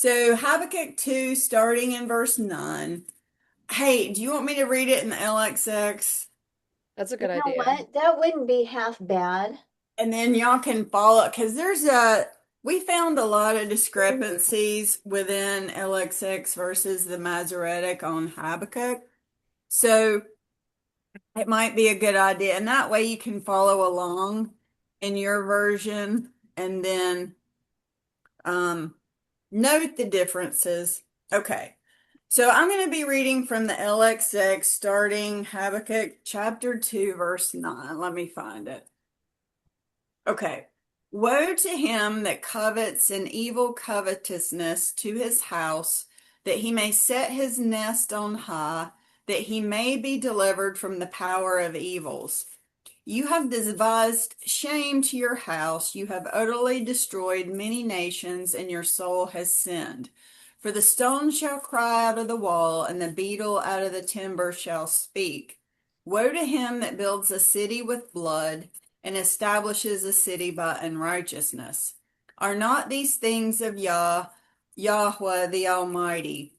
So Habakkuk 2, starting in verse 9. Hey, do you want me to read it in the LXX? That's a You good know idea. what? That wouldn't be half bad. And then y'all can follow, because we found a lot of discrepancies within LXX versus the Masoretic on Habakkuk. So it might be a good idea. And that way you can follow along in your version and then um, note the differences. Okay. So I'm going to be reading from the LXX, starting Habakkuk chapter 2, verse 9. Let me find it. Okay. Woe to him that covets an evil covetousness to his house, that he may set his nest on high, that he may be delivered from the power of evils. You have devised shame to your house. You have utterly destroyed many nations, and your soul has sinned. For the stone shall cry out of the wall, and the beetle out of the timber shall speak. Woe to him that builds a city with blood, and establishes a city by unrighteousness. Are not these things of Yahweh the Almighty?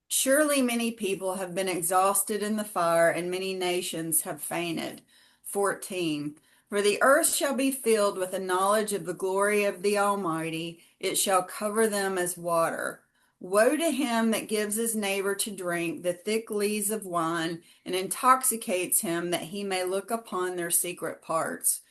Surely many people have been exhausted in the fire, and many nations have fainted. 14. For the earth shall be filled with the knowledge of the glory of the Almighty, it shall cover them as water. Woe to him that gives his neighbor to drink the thick lees of wine, and intoxicates him that he may look upon their secret parts.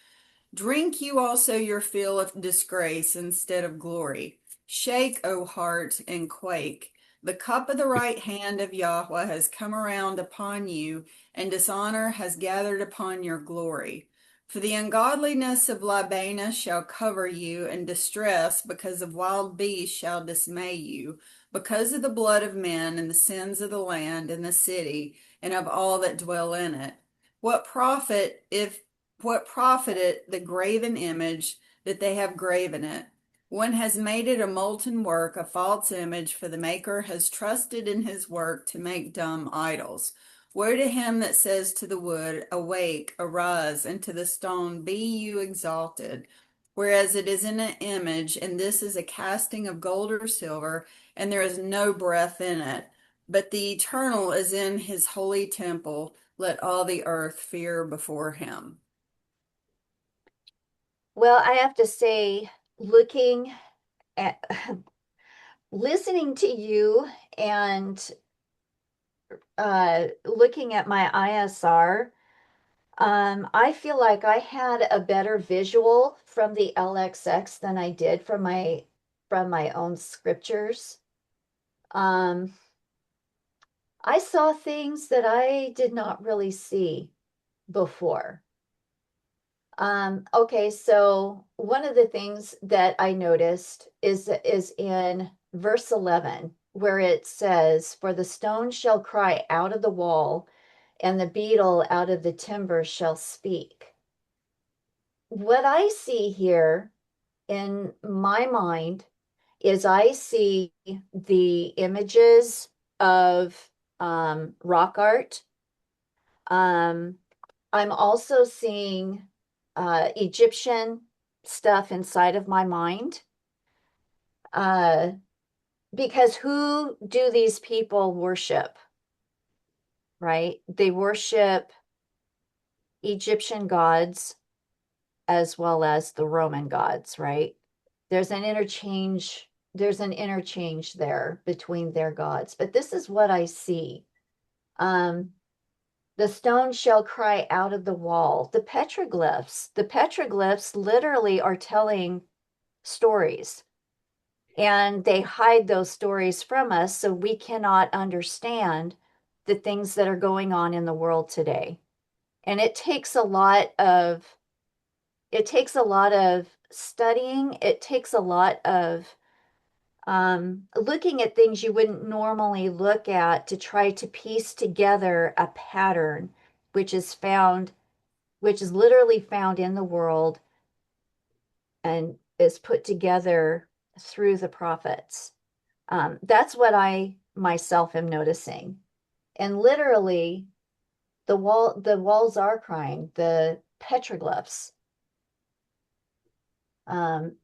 Drink you also your fill of disgrace instead of glory. Shake, O heart, and quake. The cup of the right hand of Yahweh has come around upon you, and dishonor has gathered upon your glory. For the ungodliness of Labanah shall cover you, and distress because of wild beasts shall dismay you, because of the blood of men and the sins of the land and the city, and of all that dwell in it. What profit if what profited the graven image that they have graven it? One has made it a molten work, a false image, for the maker has trusted in his work to make dumb idols. Woe to him that says to the wood, awake, arise, and to the stone, be you exalted. Whereas it is in an image, and this is a casting of gold or silver, and there is no breath in it. But the eternal is in his holy temple. Let all the earth fear before him. Well, I have to say, looking at listening to you and looking at my ISR, I feel like I had a better visual from the LXX than I did from my own scriptures. Um, I saw things that I did not really see before. Okay, so one of the things that I noticed is in verse 11, where it says, "For the stone shall cry out of the wall, and the beetle out of the timber shall speak." What I see here in my mind is I see the images of rock art. Um, I'm also seeing Egyptian stuff inside of my mind. Uh, because who do these people worship, right? They worship Egyptian gods as well as the Roman gods, right? There's an interchange there between their gods. But this is what I see. Um, the stone shall cry out of the wall. The petroglyphs literally are telling stories, and they hide those stories from us so we cannot understand the things that are going on in the world today. And it takes a lot of studying. It takes a lot of looking at things you wouldn't normally look at to try to piece together a pattern, which is found, which is literally found in the world and is put together through the prophets. That's what I myself am noticing. And literally, the walls are crying, the petroglyphs. Um,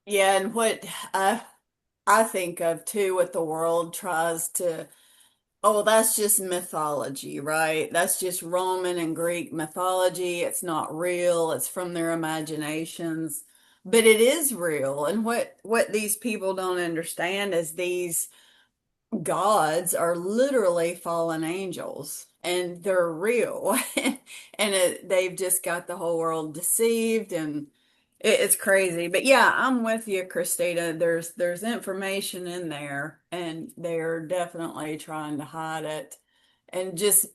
Yeah, and what uh I think of too what the world tries to, oh, that's just mythology, right? That's just Roman and Greek mythology. It's not real. It's from their imaginations. But it is real. And what these people don't understand is these gods are literally fallen angels and they're real. And they've just got the whole world deceived and it's crazy. But yeah, I'm with you, Christina. There's information in there and they're definitely trying to hide it and just,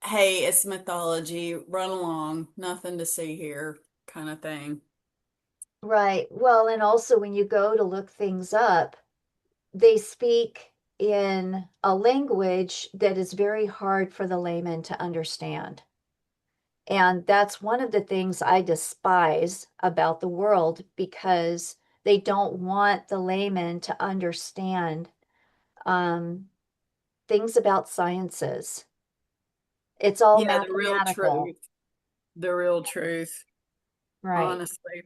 hey, it's mythology, run along, nothing to see here kind of thing. Right. Well, and also when you go to look things up, they speak in a language that is very hard for the layman to understand. And that's one of the things I despise about the world because they don't want the layman to understand um, things about sciences. It's all Yeah, the real mathematical, truth, the real truth, right? honestly.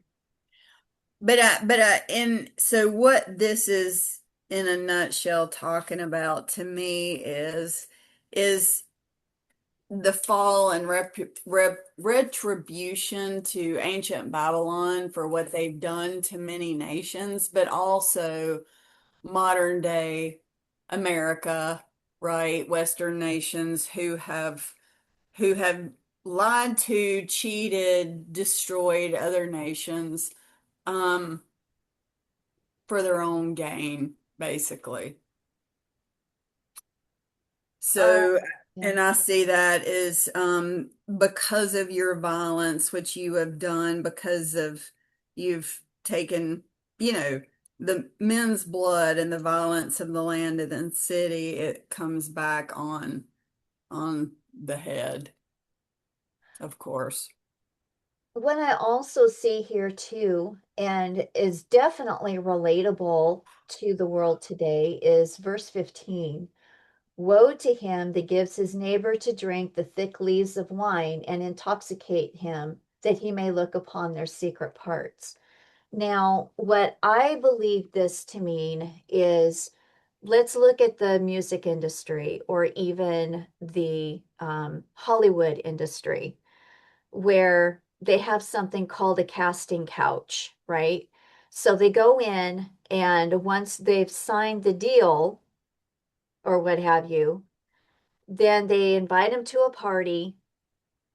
And so what this is in a nutshell talking about to me is the fall and retribution to ancient Babylon for what they've done to many nations, but also modern day America, right? Western nations who have lied to, cheated, destroyed other nations. Um, for their own gain, basically. Uh, So, yeah. and I see that as because of your violence, which you have done, because of you've taken, you know, the men's blood and the violence of the land and the city, it comes back on the head, of course. What I also see here too, and is definitely relatable to the world today, is verse 15. Woe to him that gives his neighbor to drink the thick lees of wine and intoxicate him, that he may look upon their secret parts. Now, what I believe this to mean is let's look at the music industry or even the Hollywood industry, where they have something called a casting couch, right? So they go in, and once they've signed the deal or what have you, then they invite them to a party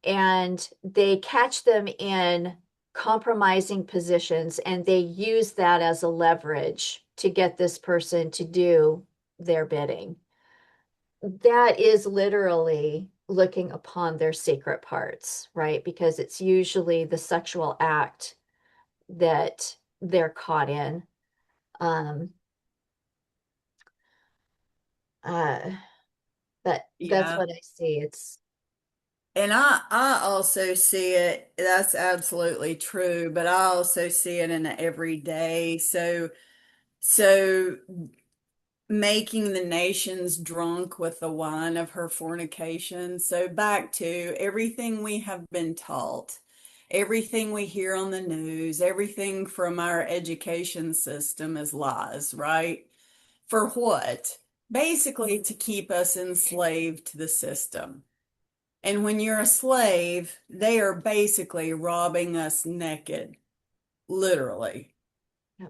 and they catch them in compromising positions and they use that as a leverage to get this person to do their bidding. That is literally looking upon their secret parts, right? Because it's usually the sexual act that they're caught in. Um, uh, but that's Yeah. what I see. It's And I also see it, that's absolutely true, but I also see it in the everyday. So making the nations drunk with the wine of her fornication. So back to everything we have been taught, everything we hear on the news, everything from our education system is lies, right? For what? Basically to keep us enslaved to the system. And when you're a slave, they are basically robbing us naked, literally,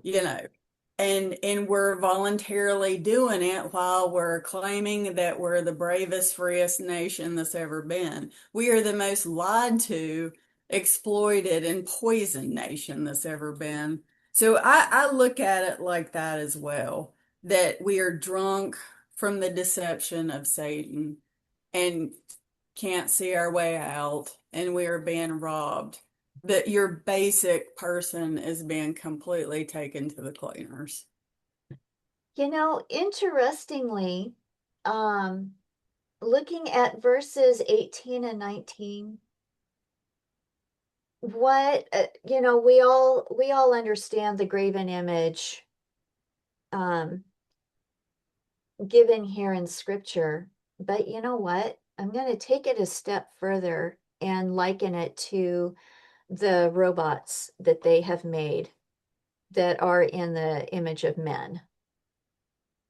you know. And we're voluntarily doing it while we're claiming that we're the bravest, freest nation that's ever been. We are the most lied to, exploited, and poisoned nation that's ever been. So I look at it like that as well, that we are drunk from the deception of Satan and can't see our way out and we are being robbed. That your basic person is being completely taken to the cleaners. interestingly, um, looking at verses 18 and 19, we all understand the graven image um given here in scripture, but you know what, I'm going to take it a step further and liken it to the robots that they have made that are in the image of men.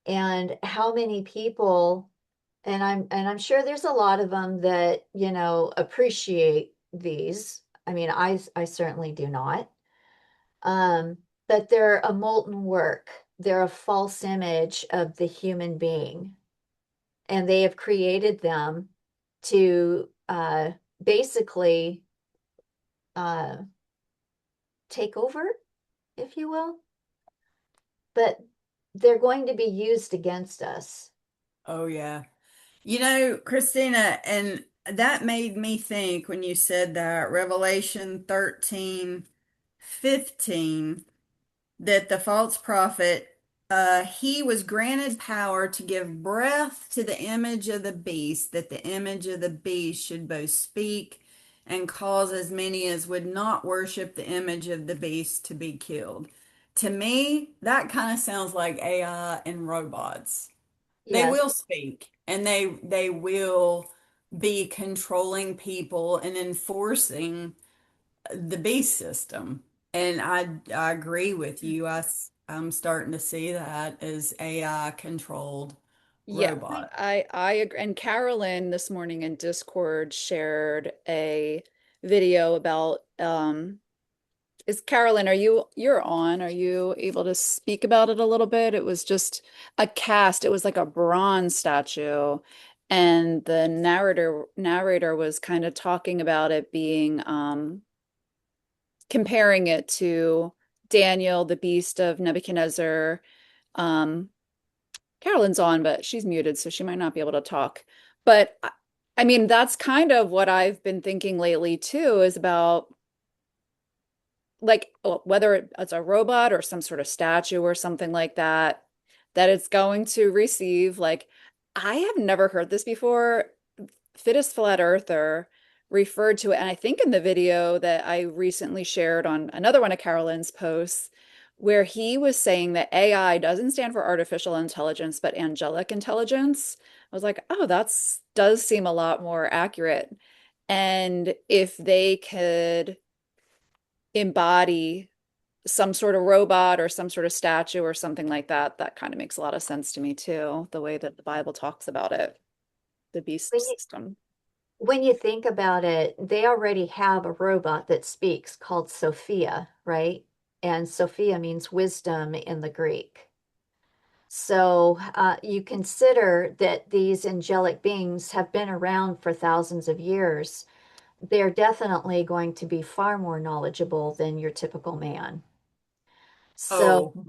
And how many people, and I'm sure there's a lot of them that, appreciate these. I mean, I certainly do not. But they're a molten work. They're a false image of the human being, and they have created them to basically uh, take over, if you will. But they're going to be used against us. Oh, yeah. You know, Christina, and that made me think when you said that, Revelation 13:15, that the false prophet, he was granted power to give breath to the image of the beast, that the image of the beast should both speak and cause as many as would not worship the image of the beast to be killed. To me, that kind of sounds like AI and robots. They Yes, will speak and they will be controlling people and enforcing the beast system. And I agree with you. I'm starting to see that as AI controlled Yeah, robot. I agree. And Carolyn this morning in Discord shared a video about is Carolyn, you're on? Are you able to speak about it a little bit? It was just a cast. It was like a bronze statue, and the narrator was kind of talking about it being comparing it to Daniel, the beast of Nebuchadnezzar. Um, Carolyn's on, but she's muted, so she might not be able to talk. But I mean, that's kind of what I've been thinking lately too, is about like whether it's a robot or some sort of statue or something like that, that it's going to receive like I have never heard this before. Fittest Flat Earther referred to it, and I think in the video that I recently shared on another one of Carolyn's posts, where he was saying that AI doesn't stand for artificial intelligence, but angelic intelligence. I was like, oh, that's does seem a lot more accurate. And if they could embody some sort of robot or some sort of statue or something like that, that kind of makes a lot of sense to me too, the way that the Bible talks about it, the beast when you system. when you think about it, they already have a robot that speaks called Sophia, right? And Sophia means wisdom in the Greek. So you consider that these angelic beings have been around for thousands of years. They're definitely going to be far more knowledgeable than your typical man. So, Oh,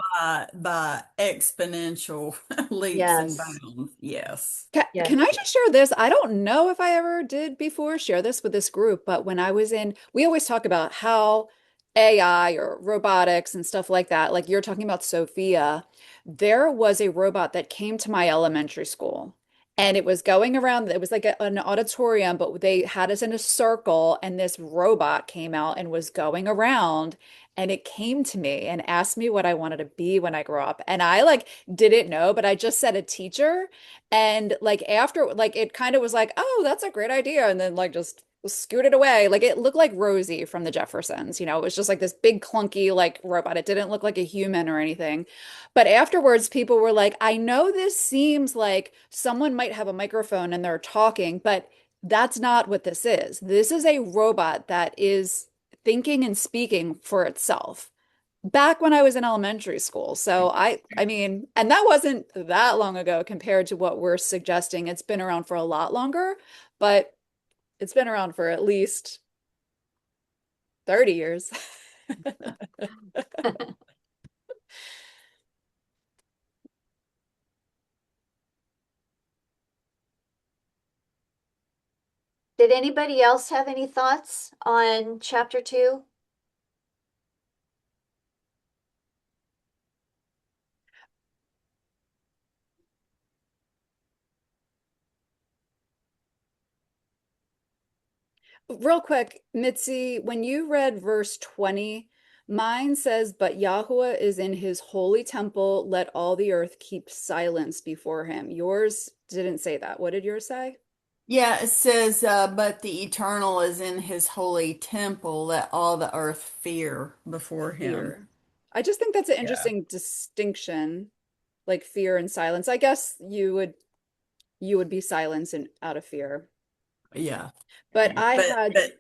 by exponential leaps and yes, bounds. Yes. Can yes. I just share this? I don't know if I ever did before share this with this group, but when I was in, we always talk about how AI or robotics and stuff like that, like you're talking about Sophia, there was a robot that came to my elementary school and it was going around, it was like an auditorium, but they had us in a circle and this robot came out and was going around and it came to me and asked me what I wanted to be when I grow up. And I like didn't know, but I just said a teacher. And like after, like it kind of was like, oh, that's a great idea. And then like just scooted away. Like it looked like Rosie from the Jeffersons, it was just like this big clunky like robot. It didn't look like a human or anything. But afterwards, people were like, I know this seems like someone might have a microphone and they're talking, but that's not what this is. This is a robot that is thinking and speaking for itself back when I was in elementary school. So I mean, and that wasn't that long ago compared to what we're suggesting. It's been around for a lot longer, but it's been around for at least 30 years. Did anybody else have any thoughts on chapter 2? Real quick, Mitzi, when you read verse 20, mine says, but Yahuwah is in his holy temple. Let all the earth keep silence before him. Yours didn't say that. What did yours say? Yeah, it says, but the eternal is in his holy temple, let all the earth fear before him. Fear. I just think that's an Yeah. interesting distinction. like fear and silence. I guess you would be silenced and out of fear. Yeah. But I had But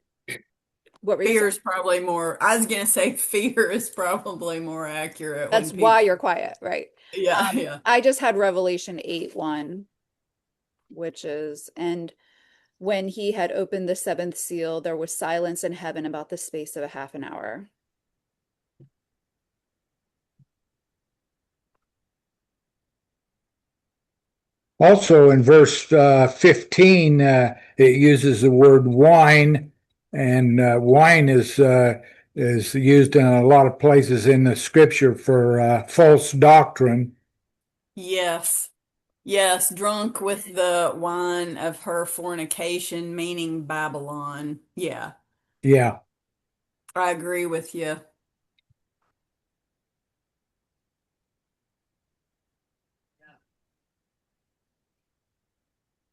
what were you gonna fear say? is probably more, I was gonna say fear is probably more accurate when That's why people, you're quiet, right? yeah, yeah. I just had Revelation 8:1, which is, and when he had opened the seventh seal, there was silence in heaven about the space of a half an hour. Also in verse 15, it uses the word wine, and wine is used in a lot of places in the scripture for false doctrine. Yes. Yes, drunk with the wine of her fornication, meaning Babylon. Yeah, Yeah. I agree with you.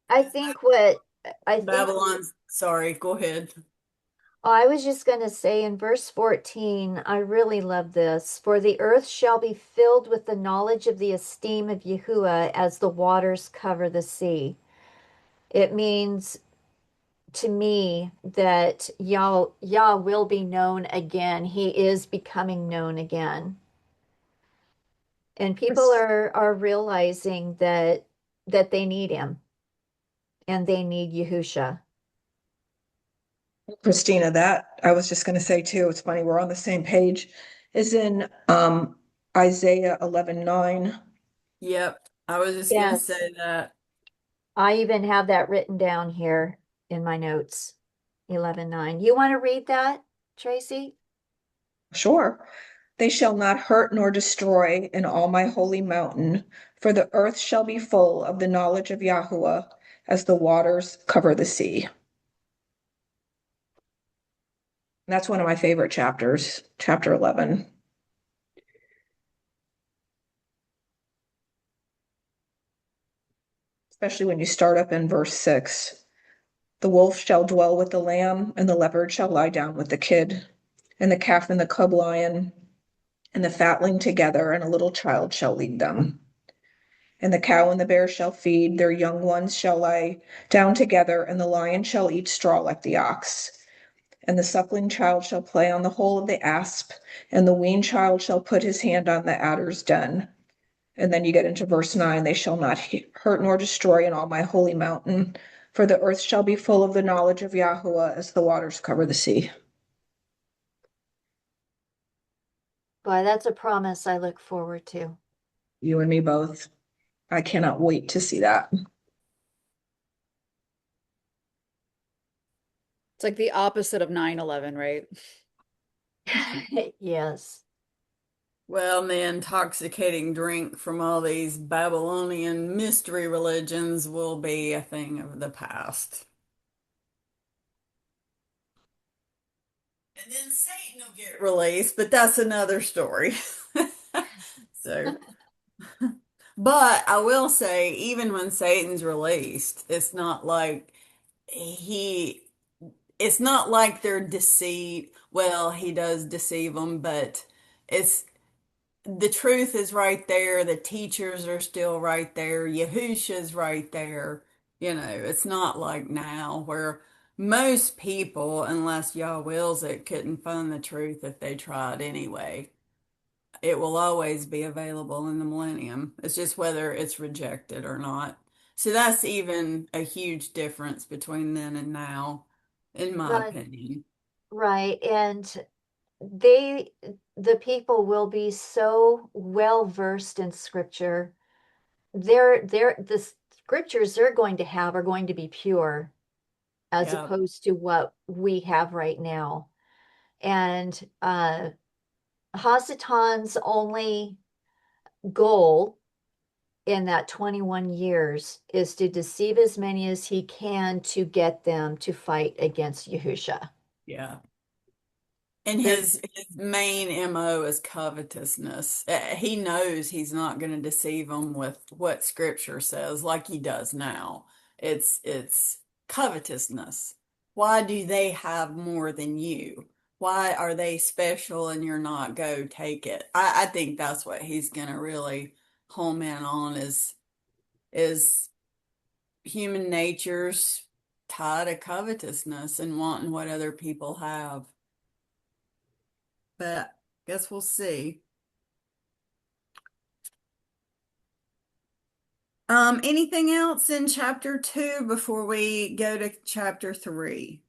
I think what I think Babylon's, sorry, go ahead. Oh, I was just going to say in verse 14, I really love this. For the earth shall be filled with the knowledge of the esteem of Yahuwah as the waters cover the sea. It means to me that Yah will be known again. He is becoming known again. And people are realizing that they need him and they need Yahusha. Christina, that I was just going to say too. It's funny, we're on the same page. Is in Isaiah 11:9. Yep, I was just gonna Yes. say that. I even have that written down here in my notes. 11:9. You want to read that, Tracy? Sure. They shall not hurt nor destroy in all my holy mountain, for the earth shall be full of the knowledge of Yahuwah as the waters cover the sea. And that's one of my favorite chapters, chapter 11. Especially when you start up in verse 6. The wolf shall dwell with the lamb, and the leopard shall lie down with the kid, and the calf and the cub lion, and the fatling together, and a little child shall lead them. And the cow and the bear shall feed, their young ones shall lie down together, and the lion shall eat straw like the ox. And the suckling child shall play on the hole of the asp, and the weaned child shall put his hand on the adder's den. And then you get into verse 9, they shall not hurt nor destroy in all my holy mountain, for the earth shall be full of the knowledge of Yahuwah as the waters cover the sea. Boy, that's a promise I look forward to. You and me both. I cannot wait to see that. It's like the opposite of 9/11, right? Yes. Well, and the intoxicating drink from all these Babylonian mystery religions will be a thing of the past. And then Satan will get released, but that's another story. So, but I will say, even when Satan's released, he, it's not like they're deceived. Well, he does deceive them, but it's the truth is right there. The teachers are still right there. Yahusha's right there. It's not like now where most people, unless Yah wills it, couldn't find the truth if they tried anyway. It will always be available in the millennium. It's just whether it's rejected or not. So that's even a huge difference between then and now, in my Right, opinion. right. And they, the people will be so well versed in scripture. The scriptures they're going to have are going to be pure as Yeah, opposed to what we have right now. And Hasatan's only goal in that 21 years is to deceive as many as he can to get them to fight against Yahusha. yeah. And There's his main MO is covetousness. He knows he's not going to deceive them with what scripture says like he does now. It's covetousness. Why do they have more than you? Why are they special and you're not? Go take it. I think that's what he's going to really home in on is human nature's tie to covetousness and wanting what other people have. But guess we'll see. Anything else in chapter 2 before we go to chapter 3?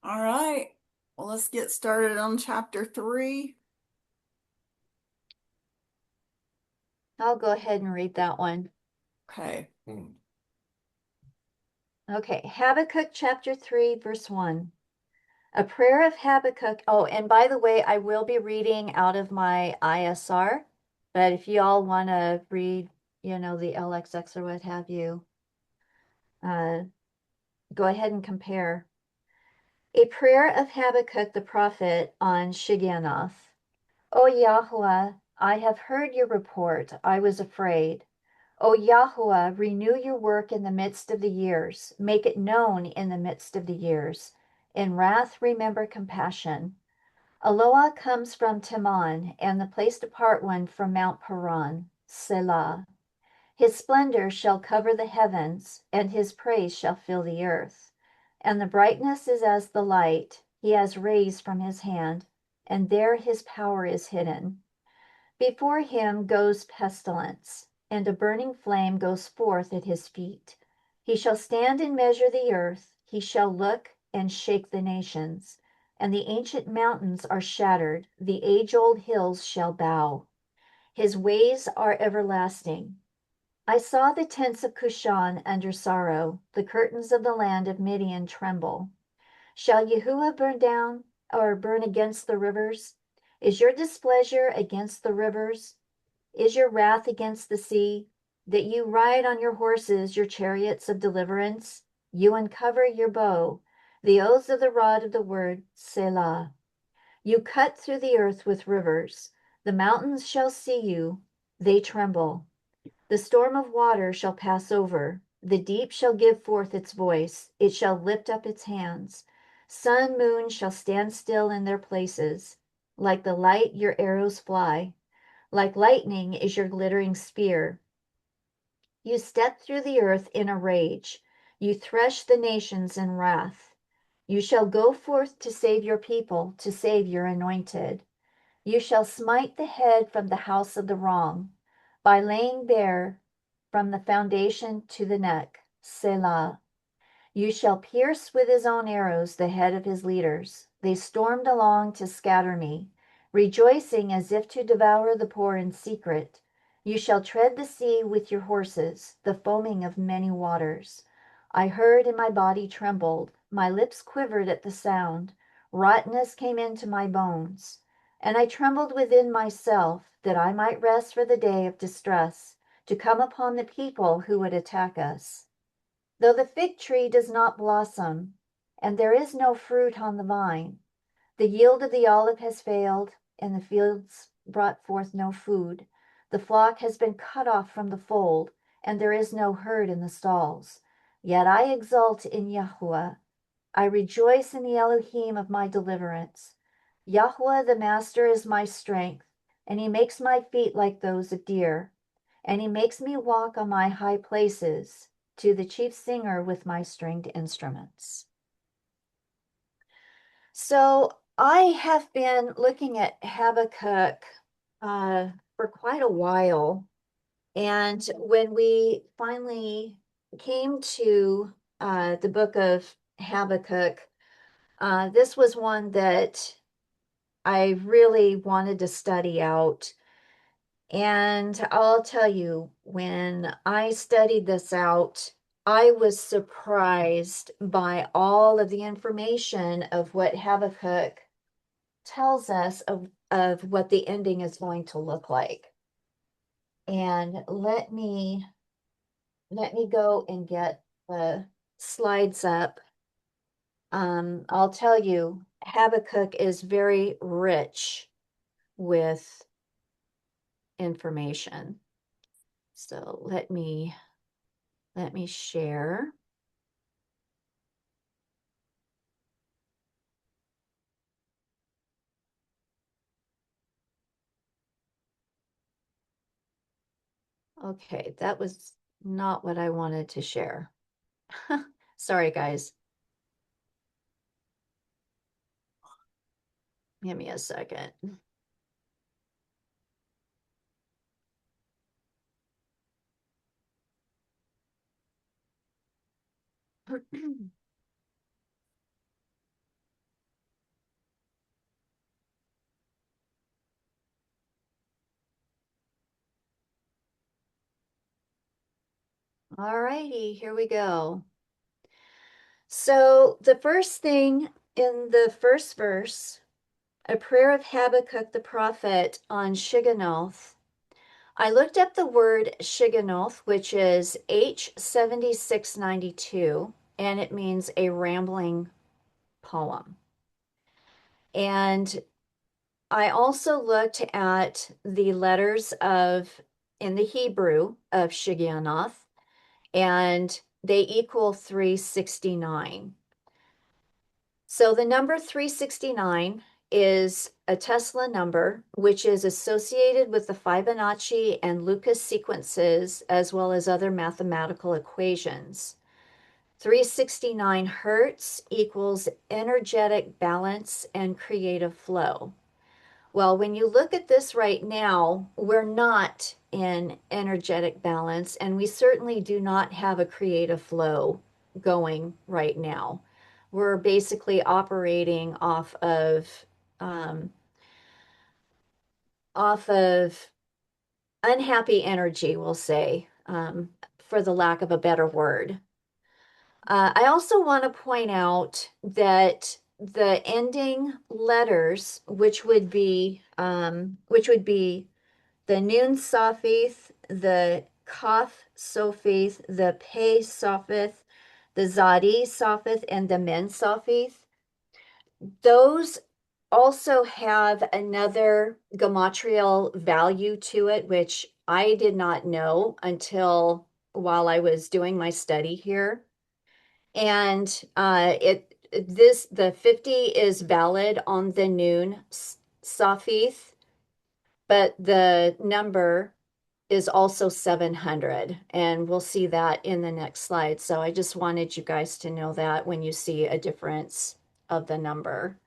All right. Well, let's get started on chapter 3. I'll go ahead and read that one. Okay. Okay, Habakkuk chapter 3, verse 1. A prayer of Habakkuk. Oh, and by the way, I will be reading out of my ISR, but if you all want to read, the LXX or what have you, go ahead and compare. A prayer of Habakkuk the prophet on Shigionoth. O Yahuwah, I have heard your report. I was afraid. O Yahuwah, renew your work in the midst of the years. Make it known in the midst of the years. In wrath, remember compassion. Aloha comes from Teman, and the placed apart one from Mount Paran, Selah. His splendor shall cover the heavens, and his praise shall fill the earth. And the brightness is as the light he has raised from his hand, and there his power is hidden. Before him goes pestilence, and a burning flame goes forth at his feet. He shall stand and measure the earth, he shall look and shake the nations. And the ancient mountains are shattered, the age-old hills shall bow. His ways are everlasting. I saw the tents of Cushan under sorrow, the curtains of the land of Midian tremble. Shall Yahuwah burn down or burn against the rivers? Is your displeasure against the rivers? Is your wrath against the sea? That you ride on your horses, your chariots of deliverance? You uncover your bow, the oaths of the rod of the word, Selah. You cut through the earth with rivers. The mountains shall see you, they tremble. The storm of water shall pass over. The deep shall give forth its voice. It shall lift up its hands. Sun, moon shall stand still in their places. Like the light, your arrows fly. Like lightning is your glittering spear. You step through the earth in a rage. You thresh the nations in wrath. You shall go forth to save your people, to save your anointed. You shall smite the head from the house of the wrong, by laying bare from the foundation to the neck, Selah. You shall pierce with his own arrows the head of his leaders. They stormed along to scatter me, rejoicing as if to devour the poor in secret. You shall tread the sea with your horses, the foaming of many waters. I heard and my body trembled. My lips quivered at the sound. Rottenness came into my bones. And I trembled within myself, that I might rest for the day of distress, to come upon the people who would attack us. Though the fig tree does not blossom, and there is no fruit on the vine, the yield of the olive has failed, and the fields brought forth no food. The flock has been cut off from the fold, and there is no herd in the stalls. Yet I exult in Yahuwah. I rejoice in the Elohim of my deliverance. Yahuwah the Master is my strength, and he makes my feet like those of deer, and he makes me walk on my high places, to the chief singer with my stringed instruments. So I have been looking at Habakkuk for quite a while. And when we finally came to the book of Habakkuk, this was one that I really wanted to study out. And I'll tell you, when I studied this out, I was surprised by all of the information of what Habakkuk tells us of what the ending is going to look like. And let me go and get the slides up. I'll tell you, Habakkuk is very rich with information. So let me share. Okay, that was not what I wanted to share. Sorry, guys. Give me a second. All righty, here we go. So the first thing in the first verse, a prayer of Habakkuk the prophet on Shigionoth. I looked up the word Shigionoth, which is H7692, and it means a rambling poem. And I also looked at the letters of in the Hebrew of Shigionoth, and they equal 369. So the number 369 is a Tesla number, which is associated with the Fibonacci and Lucas sequences, as well as other mathematical equations. 369 hertz equals energetic balance and creative flow. Well, when you look at this right now, we're not in energetic balance, and we certainly do not have a creative flow going right now. We're basically operating um, off of unhappy energy, we'll say, for the lack of a better word. I also want to point out that the ending letters, the Nun Safith, the Kaf Sophith, the Pe Sophith, the Zadi Sophith, and the Men Sophith, those also have another gematrial value to it, which I did not know until while I was doing my study here. And the 50 is valid on the Nun Safith, but the number is also 700, and we'll see that in the next slide. So I just wanted you guys to know that when you see a difference of the number.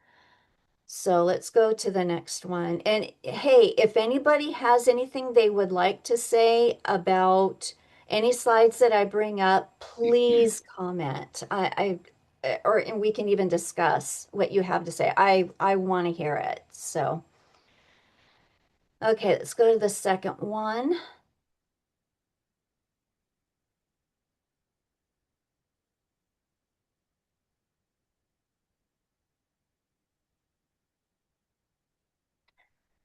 So let's go to the next one. And hey, if anybody has anything they would like to say about any slides that I bring up, please comment. And we can even discuss what you have to say. I want to hear it. So, okay, let's go to the second one.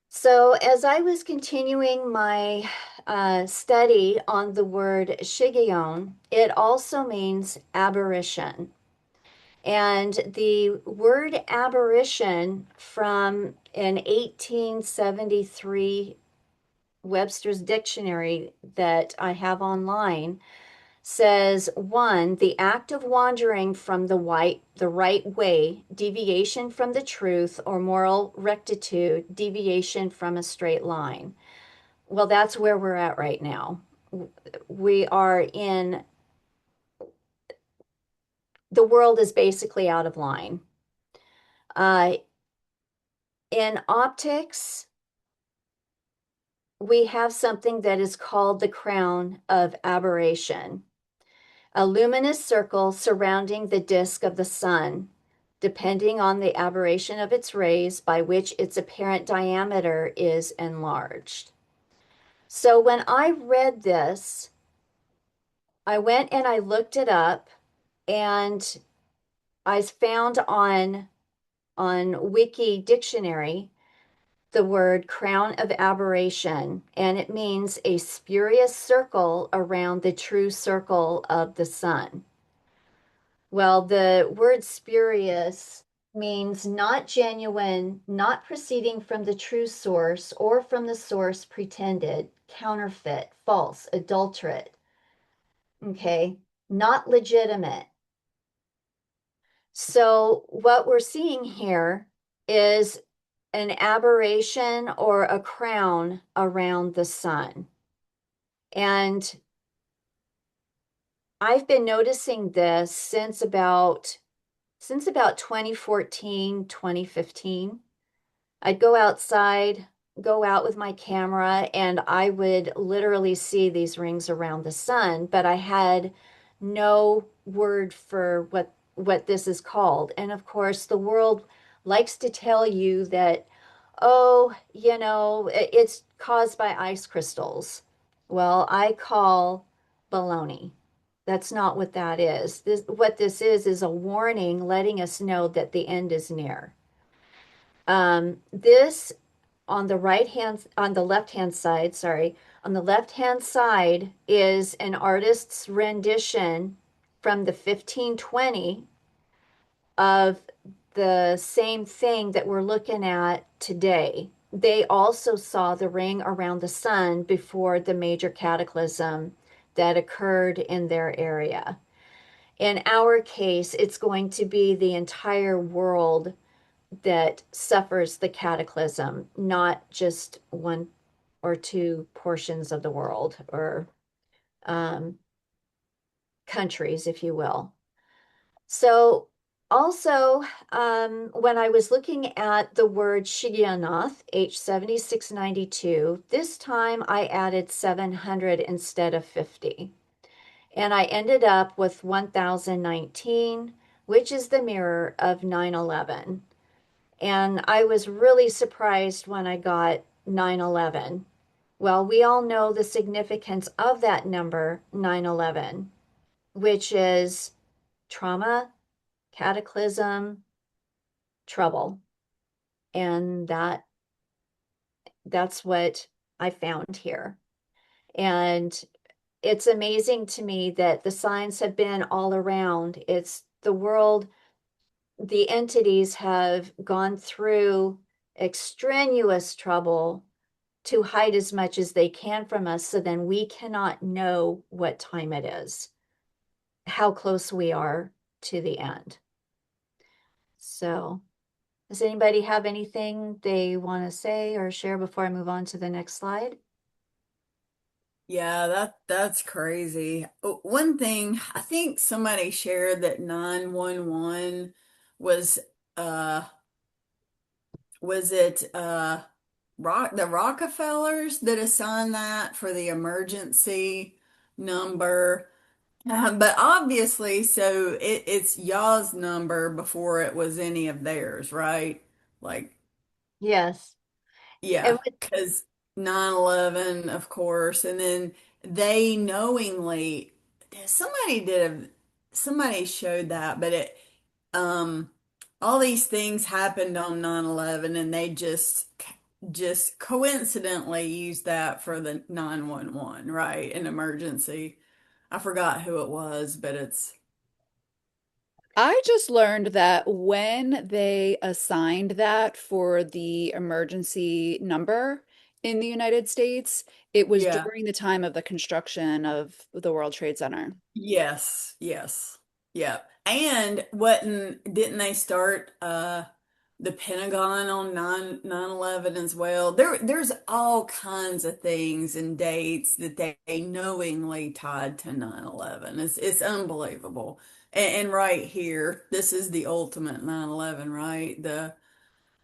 So, as I was continuing my study on the word shigion, it also means aberration. And the word aberration from an 1873 Webster's Dictionary that I have online says one, the act of wandering from the right way, deviation from the truth or moral rectitude, deviation from a straight line. Well, that's where we're at right now. We are in the world is basically out of line. In optics, we have something that is called the crown of aberration, a luminous circle surrounding the disk of the sun, depending on the aberration of its rays by which its apparent diameter is enlarged. So when I read this, I went and I looked it up, and I found on Wiki Dictionary the word crown of aberration, and it means a spurious circle around the true circle of the sun. Well, the word spurious means not genuine, not proceeding from the true source or from the source pretended, counterfeit, false, adulterate. Okay, not legitimate. So, what we're seeing here is an aberration or a crown around the sun. And I've been noticing this since about 2014, 2015. I'd go outside, go out with my camera, and I would literally see these rings around the sun, but I had no word for what this is called. And of course, the world likes to tell you that, oh, it's caused by ice crystals. Well, I call baloney. That's not what that is. What this is a warning letting us know that the end is near. This on the left hand side, sorry, on the left hand side is an artist's rendition from the 1520 of the same thing that we're looking at today. They also saw the ring around the sun before the major cataclysm that occurred in their area. In our case, it's going to be the entire world that suffers the cataclysm, not just one or two portions of the world or um, countries, if you will. So, also, when I was looking at the word Shigionoth, H7692, this time I added 700 instead of 50. And I ended up with 1019, which is the mirror of 9/11. And I was really surprised when I got 9/11. Well, we all know the significance of that number, 9/11, which is trauma, cataclysm, trouble. And that's what I found here. And it's amazing to me that the signs have been all around. It's the world, the entities have gone through extraneous trouble to hide as much as they can from us so then we cannot know what time it is, how close we are to the end. So, does anybody have anything they want to say or share before I move on to the next slide? Yeah, that's crazy. One thing, I think somebody shared that 911 was uh was it the Rockefellers that assigned that for the emergency number. But obviously, so it's y'all's number before it was any of theirs, right? Like, Yes. And yeah, because 9/11, of course, and then they knowingly, somebody showed that, but um, all these things happened on 9/11, and they just coincidentally used that for the 911, right? An emergency. I forgot who it was, but it's, I just learned that when they assigned that for the emergency number in the United States, it was yeah. during the time of the construction of the World Trade Center. Yes, yes. Yeah. And didn't they start the Pentagon on 9/11 as well? There's all kinds of things and dates that they knowingly tied to 9/11. It's unbelievable. And right here, this is the ultimate 9/11, right?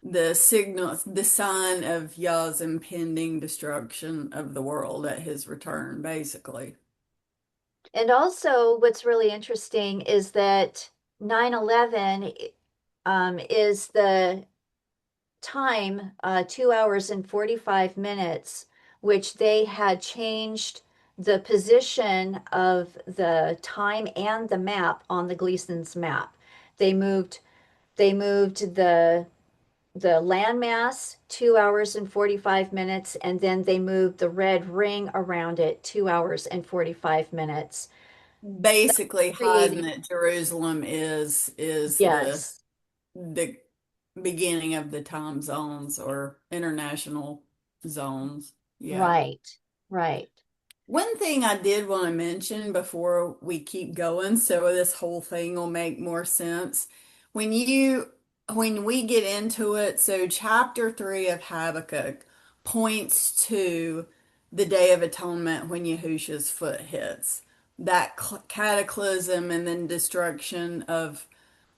The signal, the sign of Yah's impending destruction of the world at his return, basically. also what's really interesting is that 9/11 is the time, 2 hours and 45 minutes, which they had changed the position of the time and the map on the Gleason's map. They moved the landmass 2 hours and 45 minutes, and then they moved the red ring around it 2 hours and 45 minutes, Basically hiding creating, that Jerusalem is yes, the beginning of the time zones or international zones. Yeah. right, right. One thing I did want to mention before we keep going, so this whole thing will make more sense. When you when we get into it, so chapter 3 of Habakkuk points to the Day of Atonement when Yahusha's foot hits. That cataclysm and then destruction of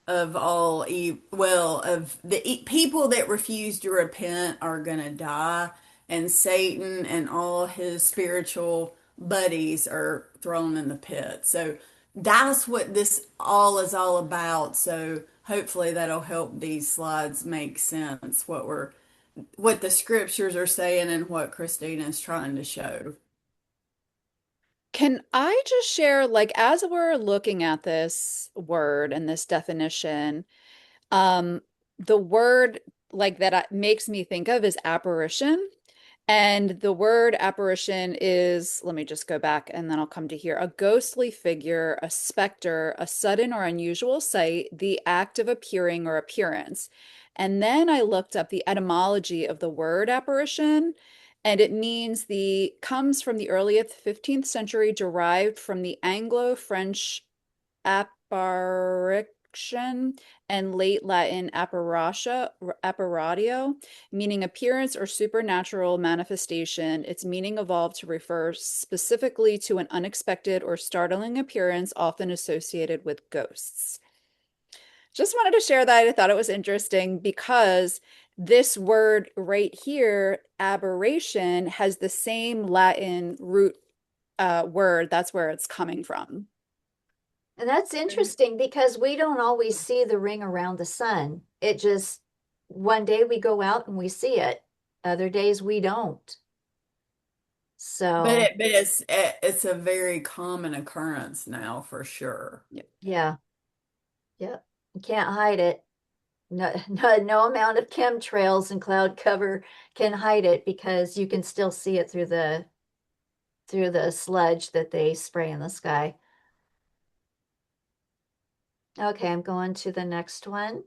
all well of the people that refuse to repent are gonna die, and Satan and all his spiritual buddies are thrown in the pit. So that's what this all is all about. So hopefully that'll help these slides make sense what the scriptures are saying and what Christina is trying to show. Can I just share, like, as we're looking at this word and this definition, um, the word like that makes me think of is apparition. And the word apparition is, let me just go back and then I'll come to here, a ghostly figure, a specter, a sudden or unusual sight, the act of appearing or appearance. And then I looked up the etymology of the word apparition, and it means comes from the early 15th century, derived from the Anglo-French apparition and late Latin apparatio, meaning appearance or supernatural manifestation. Its meaning evolved to refer specifically to an unexpected or startling appearance, often associated with ghosts. Just wanted to share that. I thought it was interesting because this word right here, aberration, has the same Latin root word. That's where it's coming from. And that's interesting because we don't always see the ring around the sun. It just, one day we go out and we see it, other days we don't. So, But it's a very common occurrence now for sure. yeah, yeah, you can't hide it. No, no amount of chemtrails and cloud cover can hide it because you can still see it through the sludge that they spray in the sky. Okay, I'm going to the next one.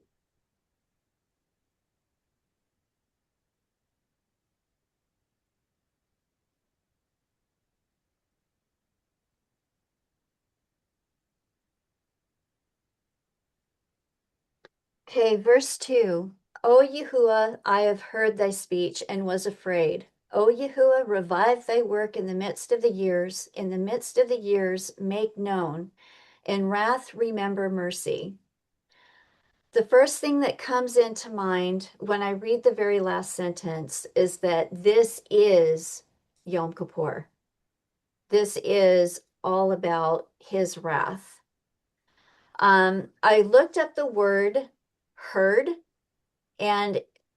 Okay, verse 2. O Yahuwah, I have heard thy speech and was afraid. O Yahuwah, revive thy work in the midst of the years. In the midst of the years, make known. In wrath, remember mercy. The first thing that comes into mind when I read the very last sentence is that this is Yom Kippur. This is all about his wrath. I looked up the word heard, and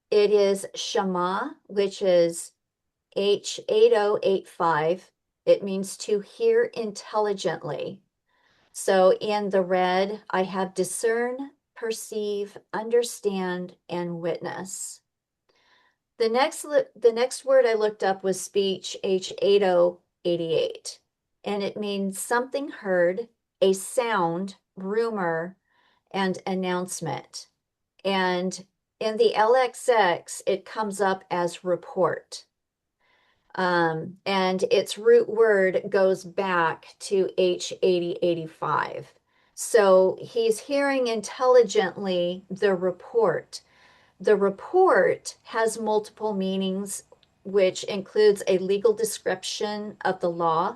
it is Shema, which is H8085. It means to hear intelligently. So in the red, I have discern, perceive, understand, and witness. The next word I looked up was speech, H8088, and it means something heard, a sound, rumor, and announcement. And in the LXX, it comes up as report. And its root word goes back to H8085. So he's hearing intelligently the report. The report has multiple meanings, which includes a legal description of the law.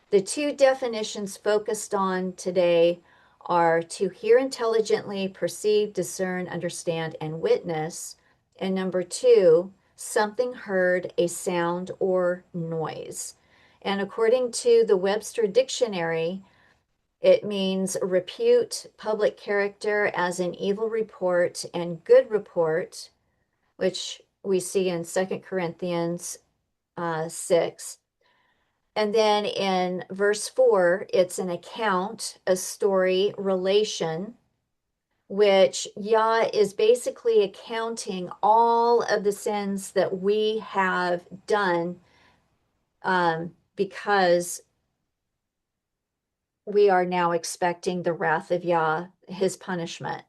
The two definitions focused on today are to hear intelligently, perceive, discern, understand, and witness. And number two, something heard, a sound or noise. And according to the Webster Dictionary, it means repute, public character as an evil report, and good report, which we see in 2 Corinthians 6. And then in verse 4, it's an account, a story, relation, which Yah is basically accounting all of the sins that we have done, because we are now expecting the wrath of Yah, his punishment.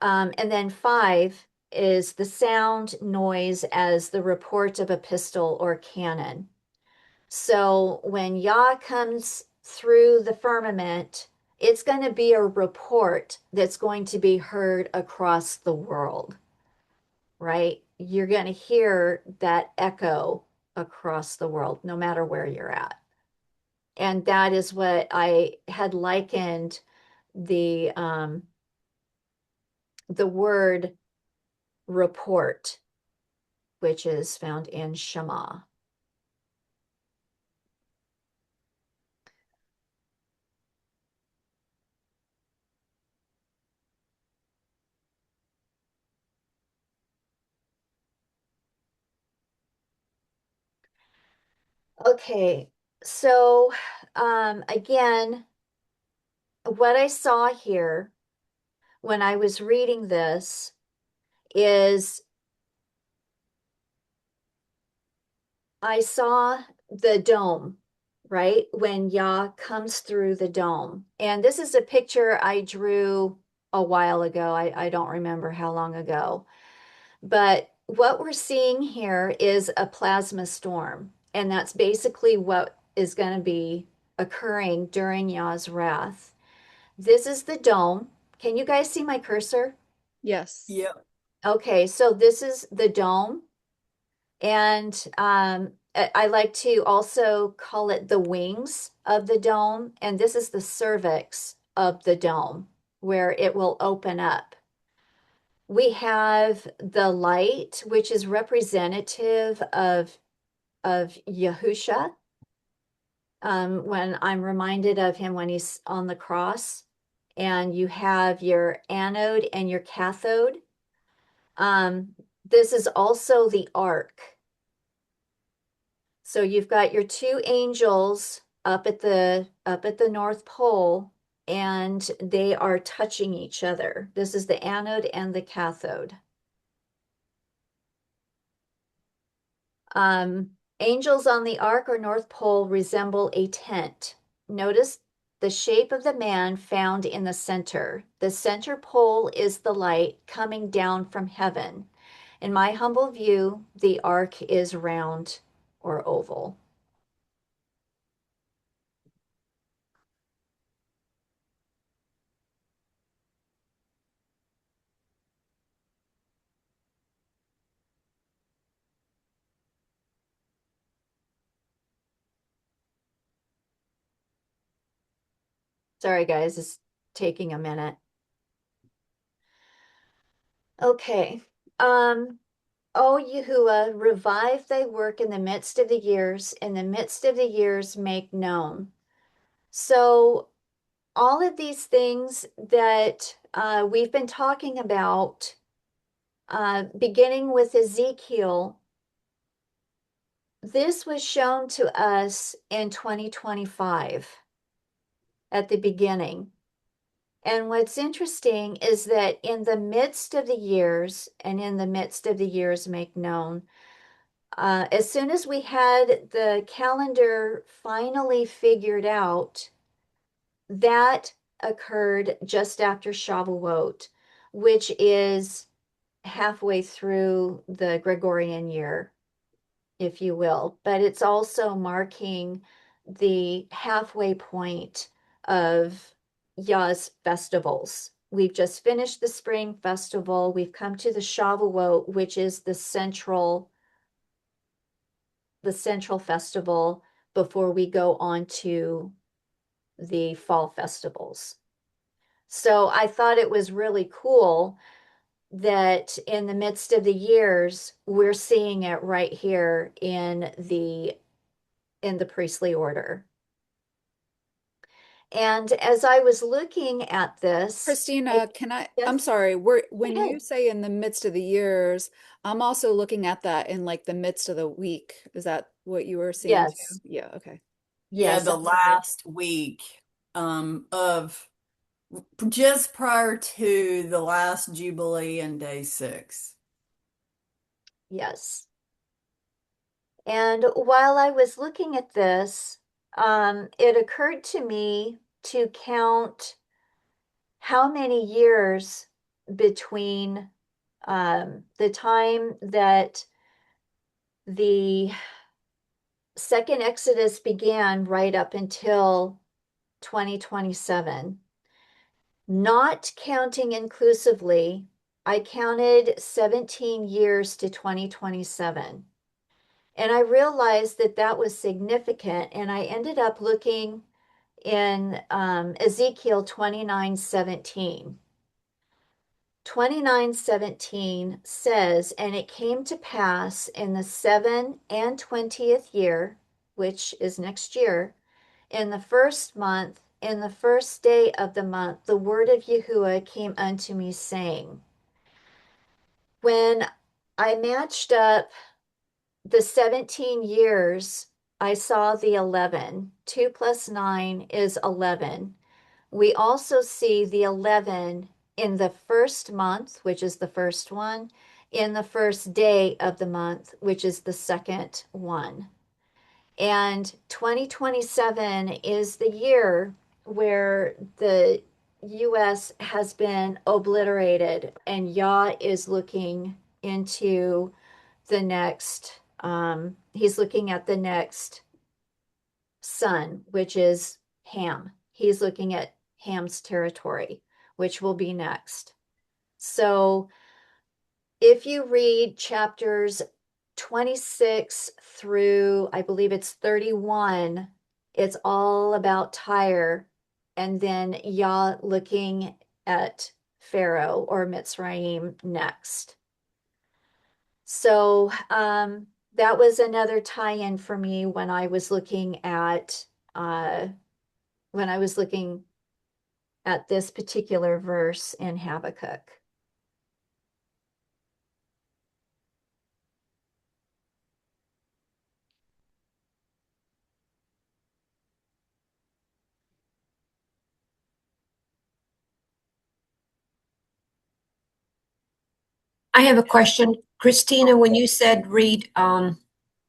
And then 5 is the sound, noise as the report of a pistol or cannon. So when Yah comes through the firmament, it's going to be a report that's going to be heard across the world, right? You're going to hear that echo across the world, no matter where you're at. And that is what I had likened the word report, which is found in Shema. Okay, so again, what I saw here when I was reading this is I saw the dome, right? When Yah comes through the dome. And this is a picture I drew a while ago. I don't remember how long ago. But what we're seeing here is a plasma storm. And that's basically what is going to be occurring during Yah's wrath. This is the dome. Can you guys see my cursor? Yes. Yep. Okay, so this is the dome. And I like to also call it the wings of the dome. And this is the cervix of the dome where it will open up. We have the light, which is representative of Yahusha. When I'm reminded of him when he's on the cross, and you have your anode and your cathode. This is also the ark. So you've got your two angels up at the North Pole, and they are touching each other. This is the anode and the cathode. Angels on the ark or North Pole resemble a tent. Notice the shape of the man found in the center. The center pole is the light coming down from heaven. In my humble view, the ark is round or oval. Sorry, guys, it's taking a minute. Okay. O Yahuwah, revive thy work in the midst of the years, in the midst of the years make known. So all of these things that we've been talking about, beginning with Ezekiel, this was shown to us in 2025 at the beginning. And what's interesting is that in the midst of the years, and in the midst of the years make known, as soon as we had the calendar finally figured out, that occurred just after Shavuot, which is halfway through the Gregorian year, if you will. But it's also marking the halfway point of Yah's festivals. We've just finished the spring festival. We've come to the Shavuot, which is the central festival before we go on to the fall festivals. So I thought it was really cool that in the midst of the years, we're seeing it right here in the priestly order. And as I was looking at this, Christina, I'm yes, sorry, when go you ahead. say in the midst of the years, I'm also looking at that in like the midst of the week. Is that what you were seeing too? Yes, Yeah, okay. Yeah, yes, the last week of just prior to the last Jubilee and day 6. yes. And while I was looking at this, it occurred to me to count how many years between the time that the second Exodus began right up until 2027. Not counting inclusively, I counted 17 years to 2027. And I realized that that was significant. And I ended up looking in Ezekiel 29:17. 29:17 says, "And it came to pass in the 27th year, which is next year, in the first month, in the first day of the month, the word of Yahuwah came unto me, saying," when I matched up the 17 years, I saw the 11. 2 plus 9 is 11. We also see the 11 in the first month, which is the first one, in the first day of the month, which is the second one. And 2027 is the year where the US has been obliterated, and Yah is looking into the next, he's looking at the next son, which is Ham. He's looking at Ham's territory, which will be next. So if you read chapters 26 through, I believe it's 31, it's all about Tyre, and then Yah looking at Pharaoh or Mitzrayim next. So that was another tie-in for me when I was looking at this particular verse in Habakkuk. I have a question. Christina, when you said read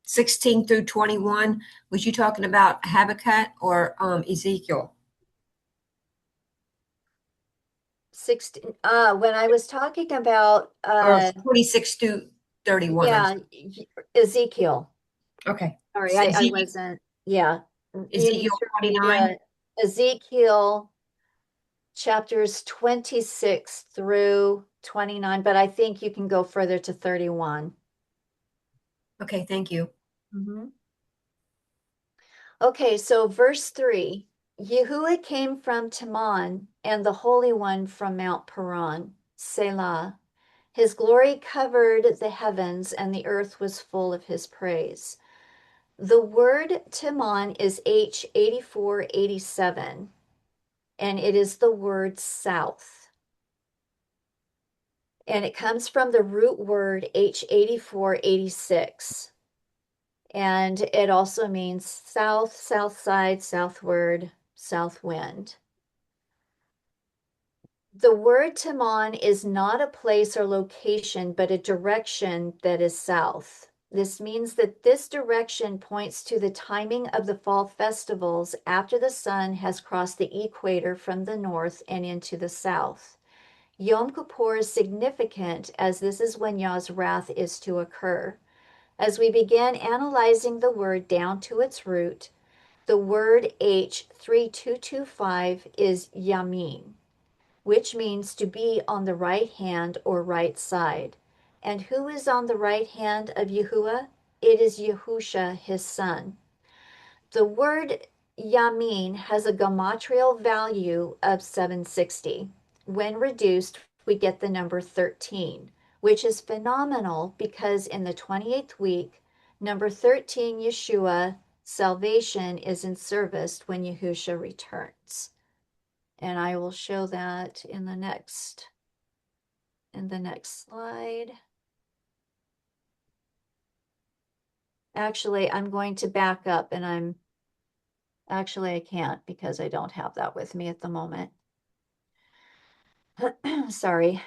16 through 21, was you talking about Habakkuk or Ezekiel? 16, when I was talking about Or 26 through 31? yeah, Ezekiel. Okay. Sorry, So I wasn't, yeah. You need Ezekiel to read 29? Ezekiel chapters 26 through 29, but I think you can go further to 31. Okay, thank you. Okay, so verse 3, Yahuwah came from Teman, and the Holy One from Mount Paran, Selah. His glory covered the heavens, and the earth was full of his praise. The word Teman is H8487, and it is the word south. And it comes from the root word H8486. And it also means south, south side, southward, south wind. The word Teman is not a place or location, but a direction that is south. This means that this direction points to the timing of the fall festivals after the sun has crossed the equator from the north and into the south. Yom Kippur is significant as this is when Yah's wrath is to occur. As we begin analyzing the word down to its root, the word H3225 is Yamin, which means to be on the right hand or right side. And who is on the right hand of Yahuwah? It is Yahusha, his son. The word Yamin has a gematrial value of 760. When reduced, we get the number 13, which is phenomenal because in the 28th week, number 13, Yeshua, salvation is in service when Yahusha returns. And I will show that in the next slide. Actually, I'm going to back up, and I can't because I don't have that with me at the moment. Sorry.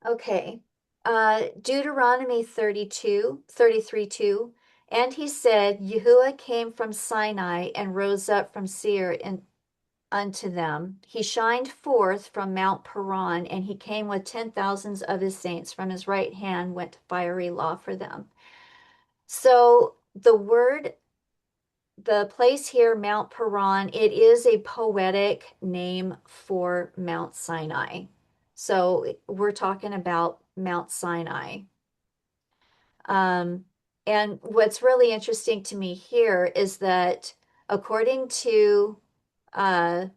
Okay. Deuteronomy 33:2. And he said, Yahuwah came from Sinai and rose up from Seir unto them. He shined forth from Mount Paran, and he came with 10,000s of his saints. From his right hand went fiery law for them. So the word the place here, Mount Paran, it is a poetic name for Mount Sinai. So we're talking about Mount Sinai. And what's really interesting to me here is that according to the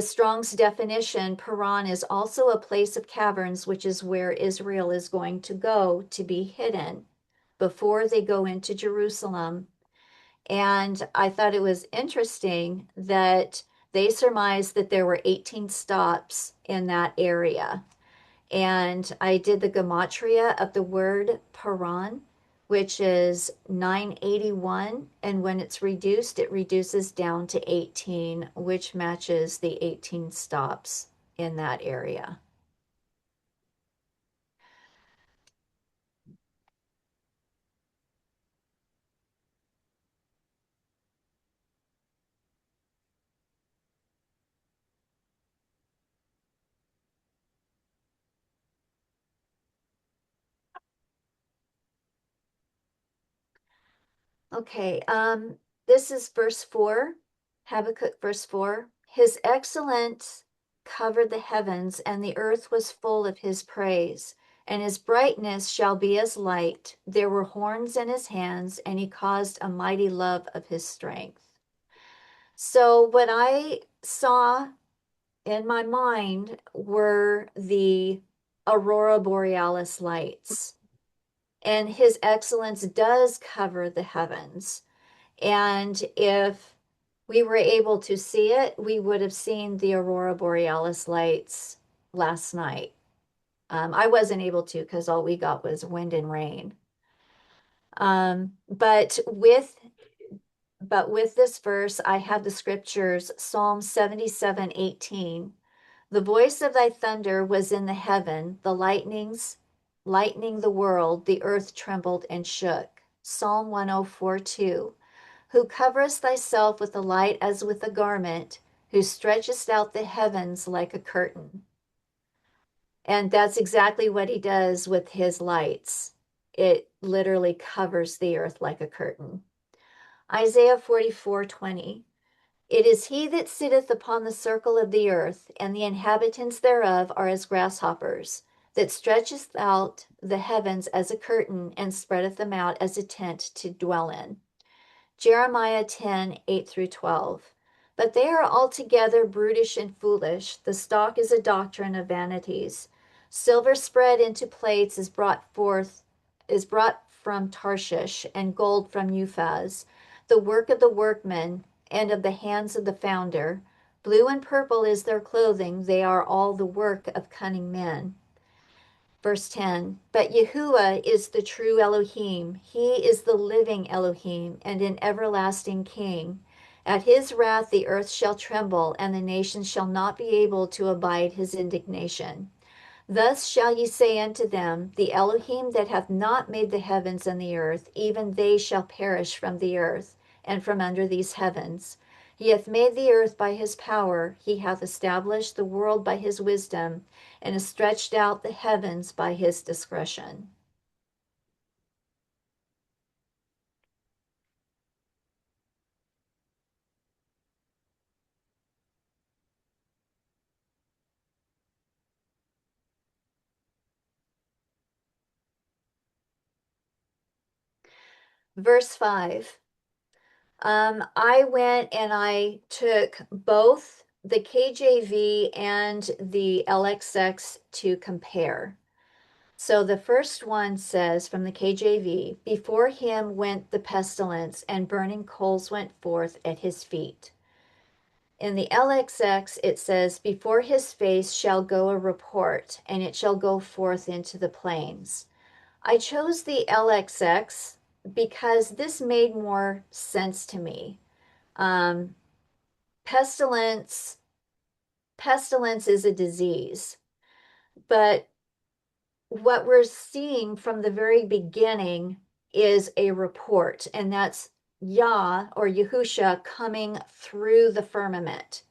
Strong's definition, Paran is also a place of caverns, which is where Israel is going to go to be hidden before they go into Jerusalem. And I thought it was interesting that they surmised that there were 18 stops in that area. And I did the gematria of the word Paran, which is 981. And when it's reduced, it reduces down to 18, which matches the 18 stops in that area. Okay, this is verse 4, Habakkuk verse 4. His excellence covered the heavens, and the earth was full of his praise. And his brightness shall be as light. There were horns in his hands, and he caused a mighty love of his strength. So, what I saw in my mind were the aurora borealis lights, and his excellence does cover the heavens. And if we were able to see it, we would have seen the aurora borealis lights last night. I wasn't able to because all we got was wind and rain. But with this verse, I have the scriptures, Psalm 77:18. The voice of thy thunder was in the heaven, the lightnings lightning the world, the earth trembled and shook. Psalm 104:2. Who coverest thyself with the light as with a garment, who stretchest out the heavens like a curtain. And that's exactly what he does with his lights. It literally covers the earth like a curtain. Isaiah 44:20. It is he that sitteth upon the circle of the earth, and the inhabitants thereof are as grasshoppers, that stretcheth out the heavens as a curtain, and spreadeth them out as a tent to dwell in. Jeremiah 10:8 through 12. But they are altogether brutish and foolish. The stock is a doctrine of vanities. Silver spread into plates is brought from Tarshish, and gold from Uphaz, the work of the workman, and of the hands of the founder. Blue and purple is their clothing. They are all the work of cunning men. Verse 10, but Yahuwah is the true Elohim. He is the living Elohim and an everlasting King. At his wrath the earth shall tremble, and the nations shall not be able to abide his indignation. Thus shall ye say unto them, the Elohim that hath not made the heavens and the earth, even they shall perish from the earth, and from under these heavens. He hath made the earth by his power, he hath established the world by his wisdom, and has stretched out the heavens by his discretion. Verse 5. I went and I took both the KJV and the LXX to compare. So the first one says from the KJV, before him went the pestilence, and burning coals went forth at his feet. In the LXX, it says, before his face shall go a report, and it shall go forth into the plains. I chose the LXX because this made more sense to me. Pestilence is a disease, but what we're seeing from the very beginning is a report, and that's Yah or Yahusha coming through the firmament.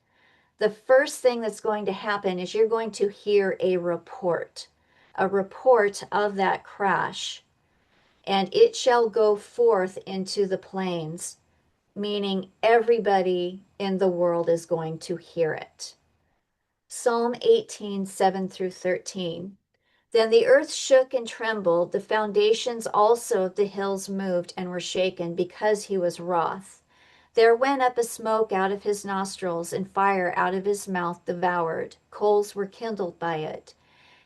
The first thing that's going to happen is you're going to hear a report of that crash, and it shall go forth into the plains. meaning everybody in the world is going to hear it. Psalm 18, 7 through 13. Then the earth shook and trembled, the foundations also of the hills moved and were shaken, because he was wroth. There went up a smoke out of his nostrils, and fire out of his mouth devoured. Coals were kindled by it.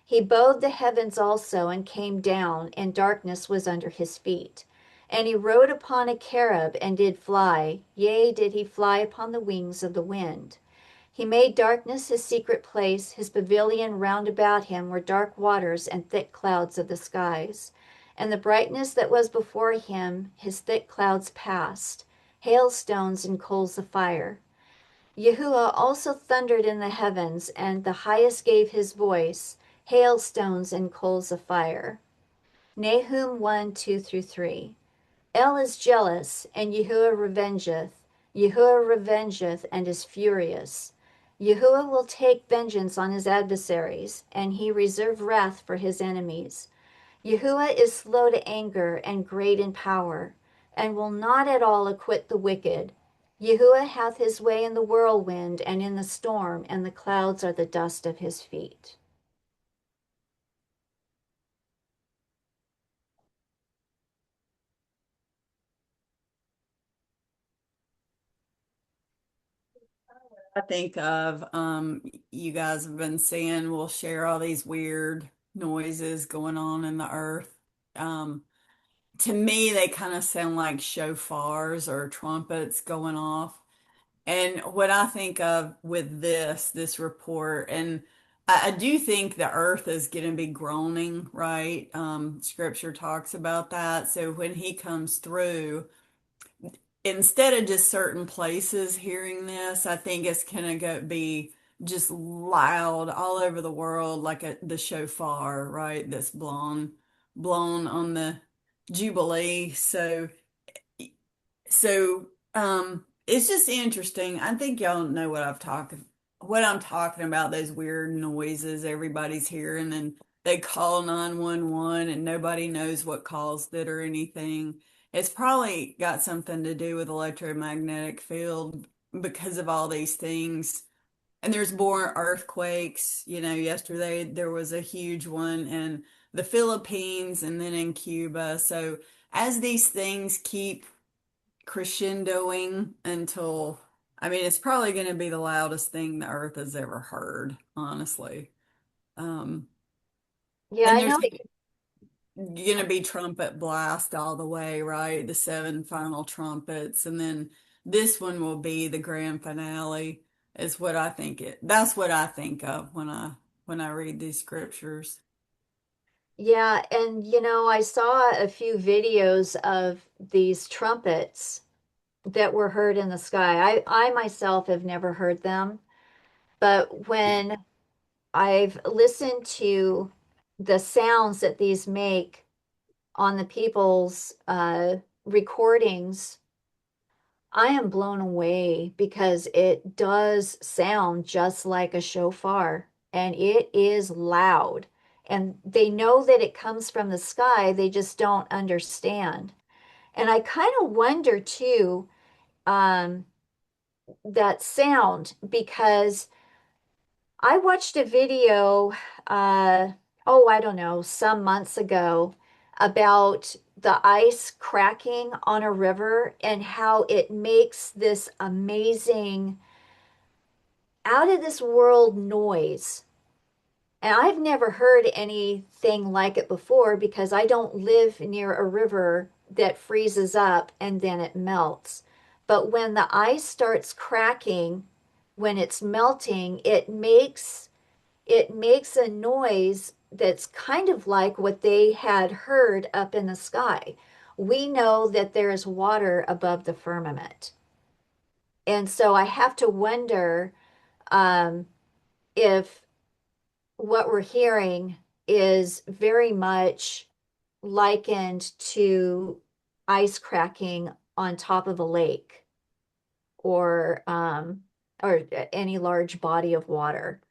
He bowed the heavens also, and came down, and darkness was under his feet. And he rode upon a cherub, and did fly, yea, did he fly upon the wings of the wind. He made darkness his secret place, his pavilion round about him were dark waters and thick clouds of the skies. And the brightness that was before him, his thick clouds passed, hailstones and coals of fire. Yahuwah also thundered in the heavens, and the highest gave his voice, hailstones and coals of fire. Nahum 1, 2 through 3. El is jealous, and Yahuwah revengeth. Yahuwah revengeth and is furious. Yahuwah will take vengeance on his adversaries, and he reserve wrath for his enemies. Yahuwah is slow to anger and great in power, and will not at all acquit the wicked. Yahuwah hath his way in the whirlwind and in the storm, and the clouds are the dust of his feet. I think of you guys have been seeing we'll share all these weird noises going on in the earth. Um, to me, they kind of sound like shofars or trumpets going off. And what I think of with this report, and I do think the earth is going to be groaning, right? Scripture talks about that. So when he comes through, instead of just certain places hearing this, I think it's gonna go be just loud all over the world, like the shofar, right? That's blown on the Jubilee. So it's just interesting. I think y'all know what I'm talking about, those weird noises everybody's hearing and they call 911 and nobody knows what caused it or anything. It's probably got something to do with electromagnetic field because of all these things. And there's more earthquakes. Yesterday there was a huge one in the Philippines and then in Cuba. So as these things keep crescendoing until, I mean, it's probably going to be the loudest thing the earth has ever heard, honestly. Um, Yeah, and I there's know. going to be trumpet blast all the way, right? The seven final trumpets. And then this one will be the grand finale, is what I think that's what I think of when I read these scriptures. Yeah, and I saw a few videos of these trumpets that were heard in the sky. I myself have never heard them, but when I've listened to the sounds that these make on the people's recordings, I am blown away because it does sound just like a shofar and it is loud. And they know that it comes from the sky, they just don't understand. And I kind of wonder too, um, that sound because I watched a video, I don't know, some months ago about the ice cracking on a river and how it makes this amazing, out of this world noise. And I've never heard anything like it before because I don't live near a river that freezes up and then it melts. But when the ice starts cracking, when it's melting, it makes a noise that's kind of like what they had heard up in the sky. We know that there is water above the firmament. And so I have to wonder um, if what we're hearing is very much likened to ice cracking on top of a lake or any large body of water.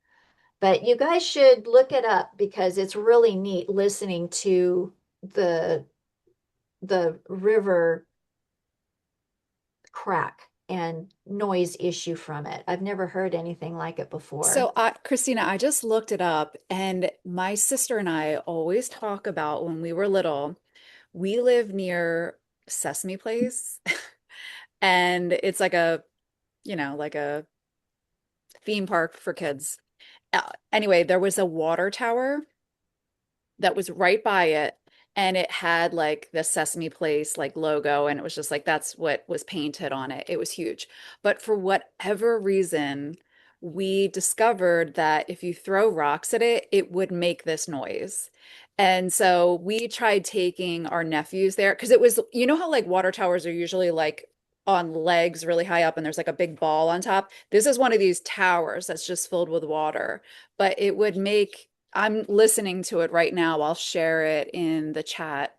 But you guys should look it up because it's really neat listening to the river crack and noise issue from it. I've never heard anything like it before. So, Christina, I just looked it up, and my sister and I always talk about when we were little, we live near Sesame Place, and it's like a, like a theme park for kids. Anyway, there was a water tower that was right by it, and it had like the Sesame Place like logo, and it was just like that's what was painted on it. It was huge. But for whatever reason, we discovered that if you throw rocks at it, it would make this noise. And so we tried taking our nephews there because it was, how like water towers are usually like on legs really high up and there's like a big ball on top. This is one of these towers that's just filled with water, but it would make I'm listening to it right now. I'll share it in the chat.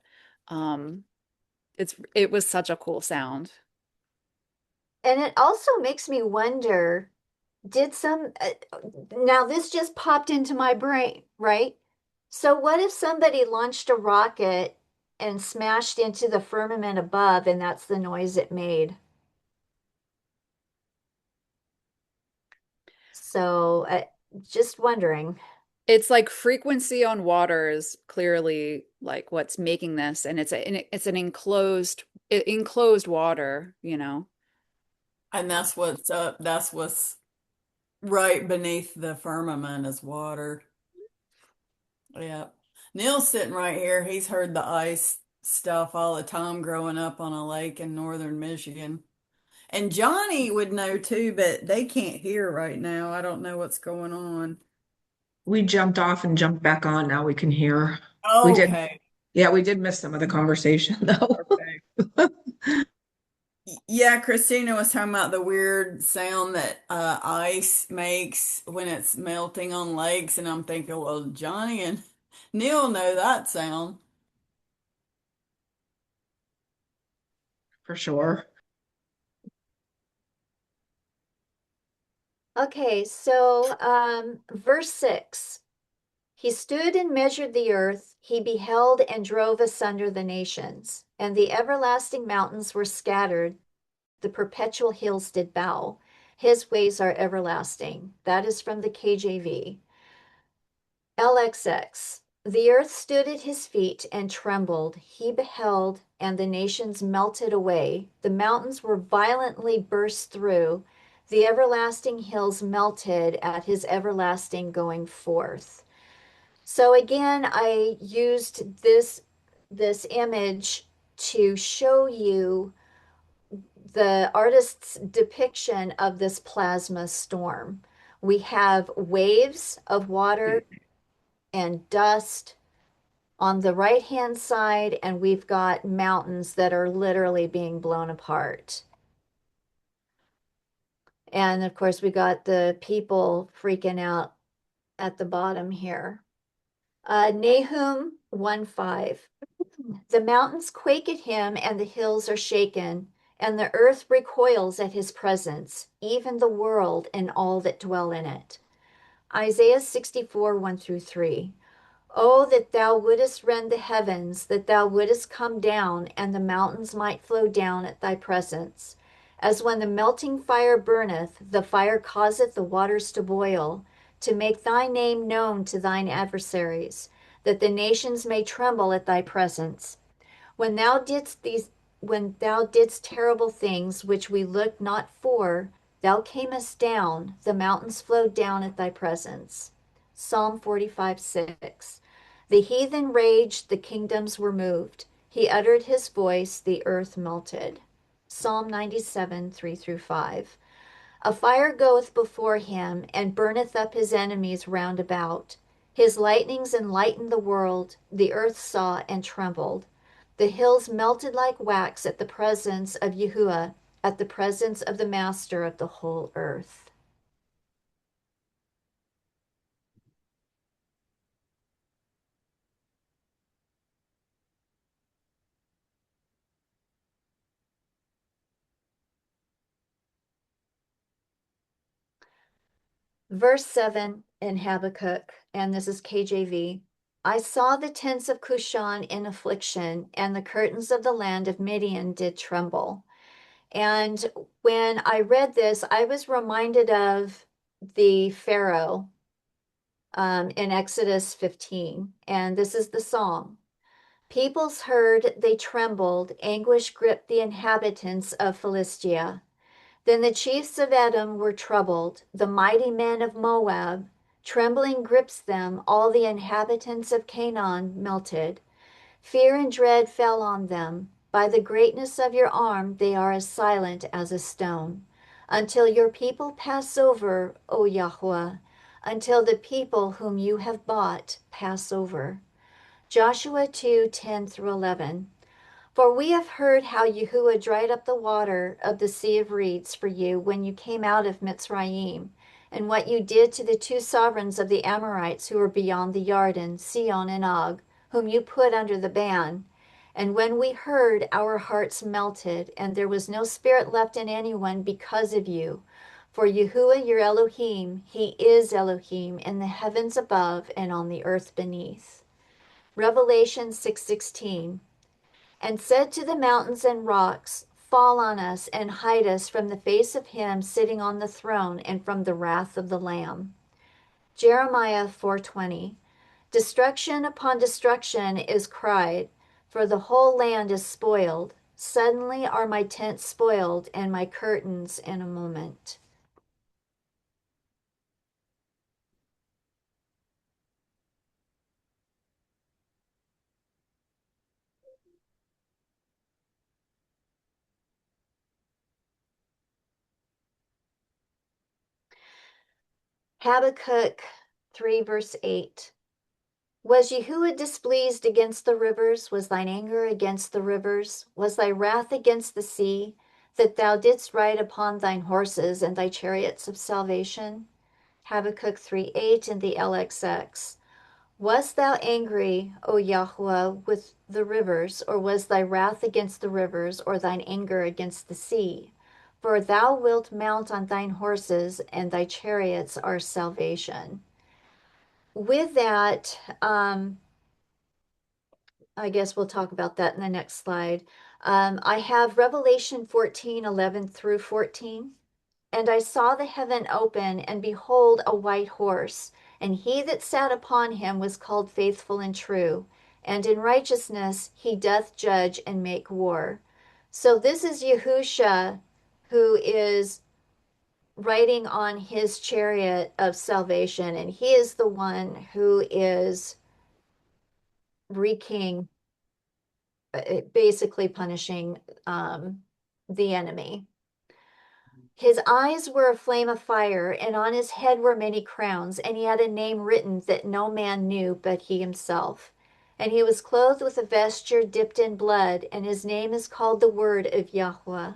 Um, it was such a cool sound. And it also makes me wonder, did now this just popped into my brain, right? So what if somebody launched a rocket and smashed into the firmament above, and that's the noise it made? So just wondering. It's like frequency on water is clearly like what's making this, and it's an enclosed water. And that's what's up. That's what's right beneath the firmament is water. Yeah. Neil's sitting right here. He's heard the ice stuff all the time growing up on a lake in northern Michigan. And Johnny would know too, but they can't hear right now. I don't know what's going on. We jumped off and jumped back on. Now we can hear. We did, Okay. yeah, we did miss some of the conversation though. Okay. Yeah, Christina was talking about the weird sound that ice makes when it's melting on lakes, and I'm thinking, well, Johnny and Neil know that sound. For sure. Okay, so verse 6. He stood and measured the earth. He beheld and drove asunder the nations, and the everlasting mountains were scattered. The perpetual hills did bow. His ways are everlasting. That is from the KJV. LXX. The earth stood at his feet and trembled. He beheld, and the nations melted away. The mountains were violently burst through. The everlasting hills melted at his everlasting going forth. So again, I used this image to show you the artist's depiction of this plasma storm. We have waves of water and dust on the right hand side, and we've got mountains that are literally being blown apart. And of course, we got the people freaking out at the bottom here. Nahum 1:5. The mountains quake at him, and the hills are shaken, and the earth recoils at his presence, even the world and all that dwell in it. Isaiah 64, 1 through 3. Oh, that thou wouldest rend the heavens, that thou wouldest come down, and the mountains might flow down at thy presence. As when the melting fire burneth, the fire causeth the waters to boil, to make thy name known to thine adversaries, that the nations may tremble at thy presence. When thou didst terrible things which we looked not for, thou camest down, the mountains flowed down at thy presence. Psalm 45:6. The heathen raged, the kingdoms were moved. He uttered his voice, the earth melted. Psalm 97, 3 through 5. A fire goeth before him, and burneth up his enemies round about. His lightnings enlightened the world, the earth saw and trembled. The hills melted like wax at the presence of Yahuwah, at the presence of the Master of the whole earth. Verse 7 in Habakkuk, and this is KJV. I saw the tents of Cushan in affliction, and the curtains of the land of Midian did tremble. And when I read this, I was reminded of the Pharaoh in Exodus 15. And this is the song. Peoples heard, they trembled, anguish gripped the inhabitants of Philistia. Then the chiefs of Edom were troubled, the mighty men of Moab. Trembling grips them, all the inhabitants of Canaan melted. Fear and dread fell on them. By the greatness of your arm, they are as silent as a stone. Until your people pass over, O Yahweh, until the people whom you have bought pass over. Joshua 2:10 through 11. For we have heard how Yahuwah dried up the water of the Sea of Reeds for you when you came out of Mitzrayim, and what you did to the two sovereigns of the Amorites who were beyond the Jordan, Sihon and Og, whom you put under the ban. And when we heard, our hearts melted, and there was no spirit left in anyone because of you. For Yahuwah your Elohim, he is Elohim in the heavens above and on the earth beneath. Revelation 6:16. And said to the mountains and rocks, fall on us and hide us from the face of him sitting on the throne and from the wrath of the Lamb. Jeremiah 4:20. Destruction upon destruction is cried, for the whole land is spoiled. Suddenly are my tents spoiled and my curtains in a moment. Habakkuk 3 verse 8. Was Yahuwah displeased against the rivers? Was thine anger against the rivers? Was thy wrath against the sea, that thou didst ride upon thine horses and thy chariots of salvation? Habakkuk 3:8 in the LXX. Was thou angry, O Yahweh, with the rivers, or was thy wrath against the rivers, or thine anger against the sea? For thou wilt mount on thine horses, and thy chariots are salvation. With that, I guess we'll talk about that in the next slide. I have Revelation 14:11 through 14. And I saw the heaven open, and behold, a white horse, and he that sat upon him was called Faithful and True, and in righteousness he doth judge and make war. So this is Yahusha, who is riding on his chariot of salvation, and he is the one who is wreaking, basically punishing the enemy. His eyes were a flame of fire, and on his head were many crowns, and he had a name written that no man knew but he himself. And he was clothed with a vesture dipped in blood, and his name is called the Word of Yahweh.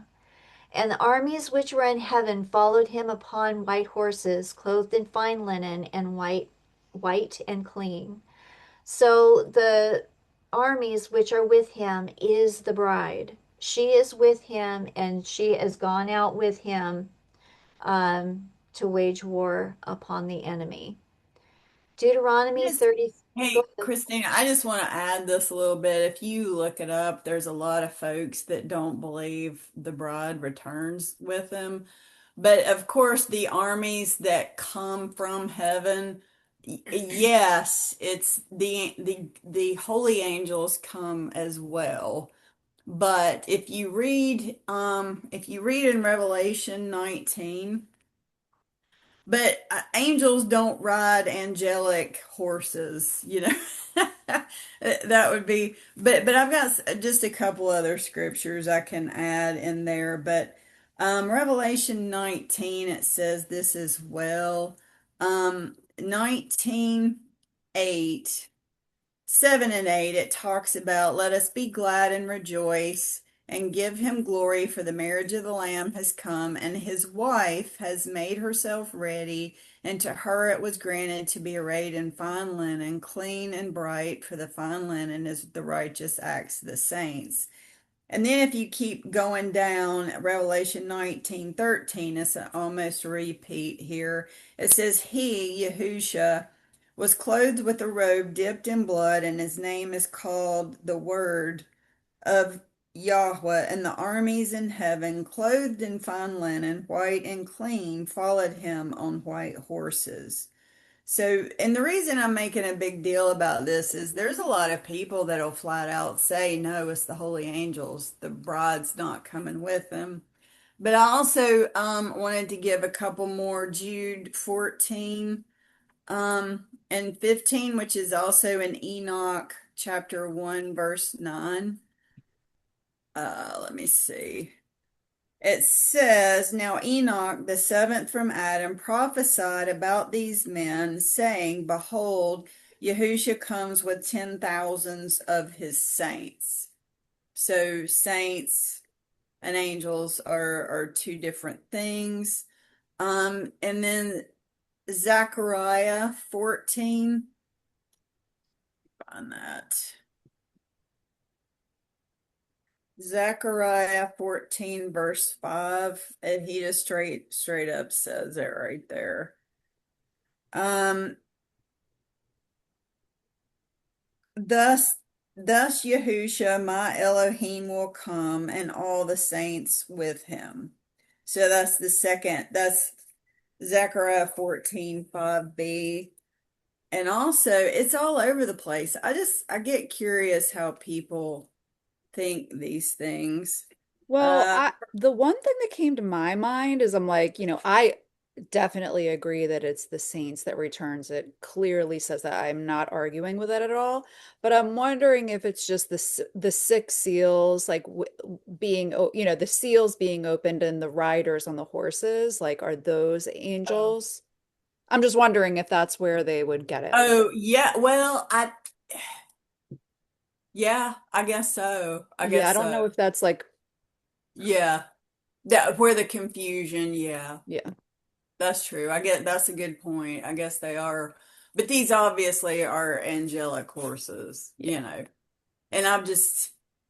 And the armies which were in heaven followed him upon white horses, clothed in fine linen, and white and clean. So the armies which are with him is the bride. She is with him, and she has gone out with him to wage war upon the enemy. Deuteronomy Yes. 30. Go Hey, ahead. Christina, I just want to add this a little bit. If you look it up, there's a lot of folks that don't believe the bride returns with them. But of course, the armies that come from heaven, yes, it's the holy angels come as well. But if you read in Revelation 19, but angels don't ride angelic horses, you know. That would be, but I've got just a couple other scriptures I can add in there. But Revelation 19, it says this as well. 19:8. 7 and 8, it talks about, let us be glad and rejoice and give him glory, for the marriage of the Lamb has come, and his wife has made herself ready, and to her it was granted to be arrayed in fine linen, clean and bright, for the fine linen is the righteous acts of the saints. And then if you keep going down, Revelation 19:13, it's almost a repeat here. It says, he, Yahusha, was clothed with a robe dipped in blood, and his name is called the Word of Yahweh, and the armies in heaven, clothed in fine linen, white and clean, followed him on white horses. So, and the reason I'm making a big deal about this is there's a lot of people that'll flat out say, no, it's the holy angels. The bride's not coming with them. But I also wanted to give a couple more. Jude 14 and 15, which is also in Enoch chapter 1, verse 9. Let me see. It says, Now Enoch, the seventh from Adam, prophesied about these men, saying, Behold, Yahusha comes with 10,000s of his saints. So saints and angels are two different things. And then Zechariah 14, on that. Zechariah 14, verse 5, and he just straight up says it right there. Um, thus Yahusha, my Elohim, will come, and all the saints with him. So that's the second, that's Zechariah 14, 5b. And also, it's all over the place. I get curious how people think these things. Well, Uh, the one thing that came to my mind is I'm like, I definitely agree that it's the saints that returns. It clearly says that. I'm not arguing with that at all, but I'm wondering if it's just the six seals like being, the seals being opened and the riders on the horses, like are those oh, angels? I'm just wondering if that's where they would get it. oh yeah, well, yeah, I guess so. I Yeah, I guess don't so. know if that's like, Yeah. That where the confusion, yeah. yeah, That's true. I get that's a good point. I guess they are, but these obviously are angelic horses, yeah. And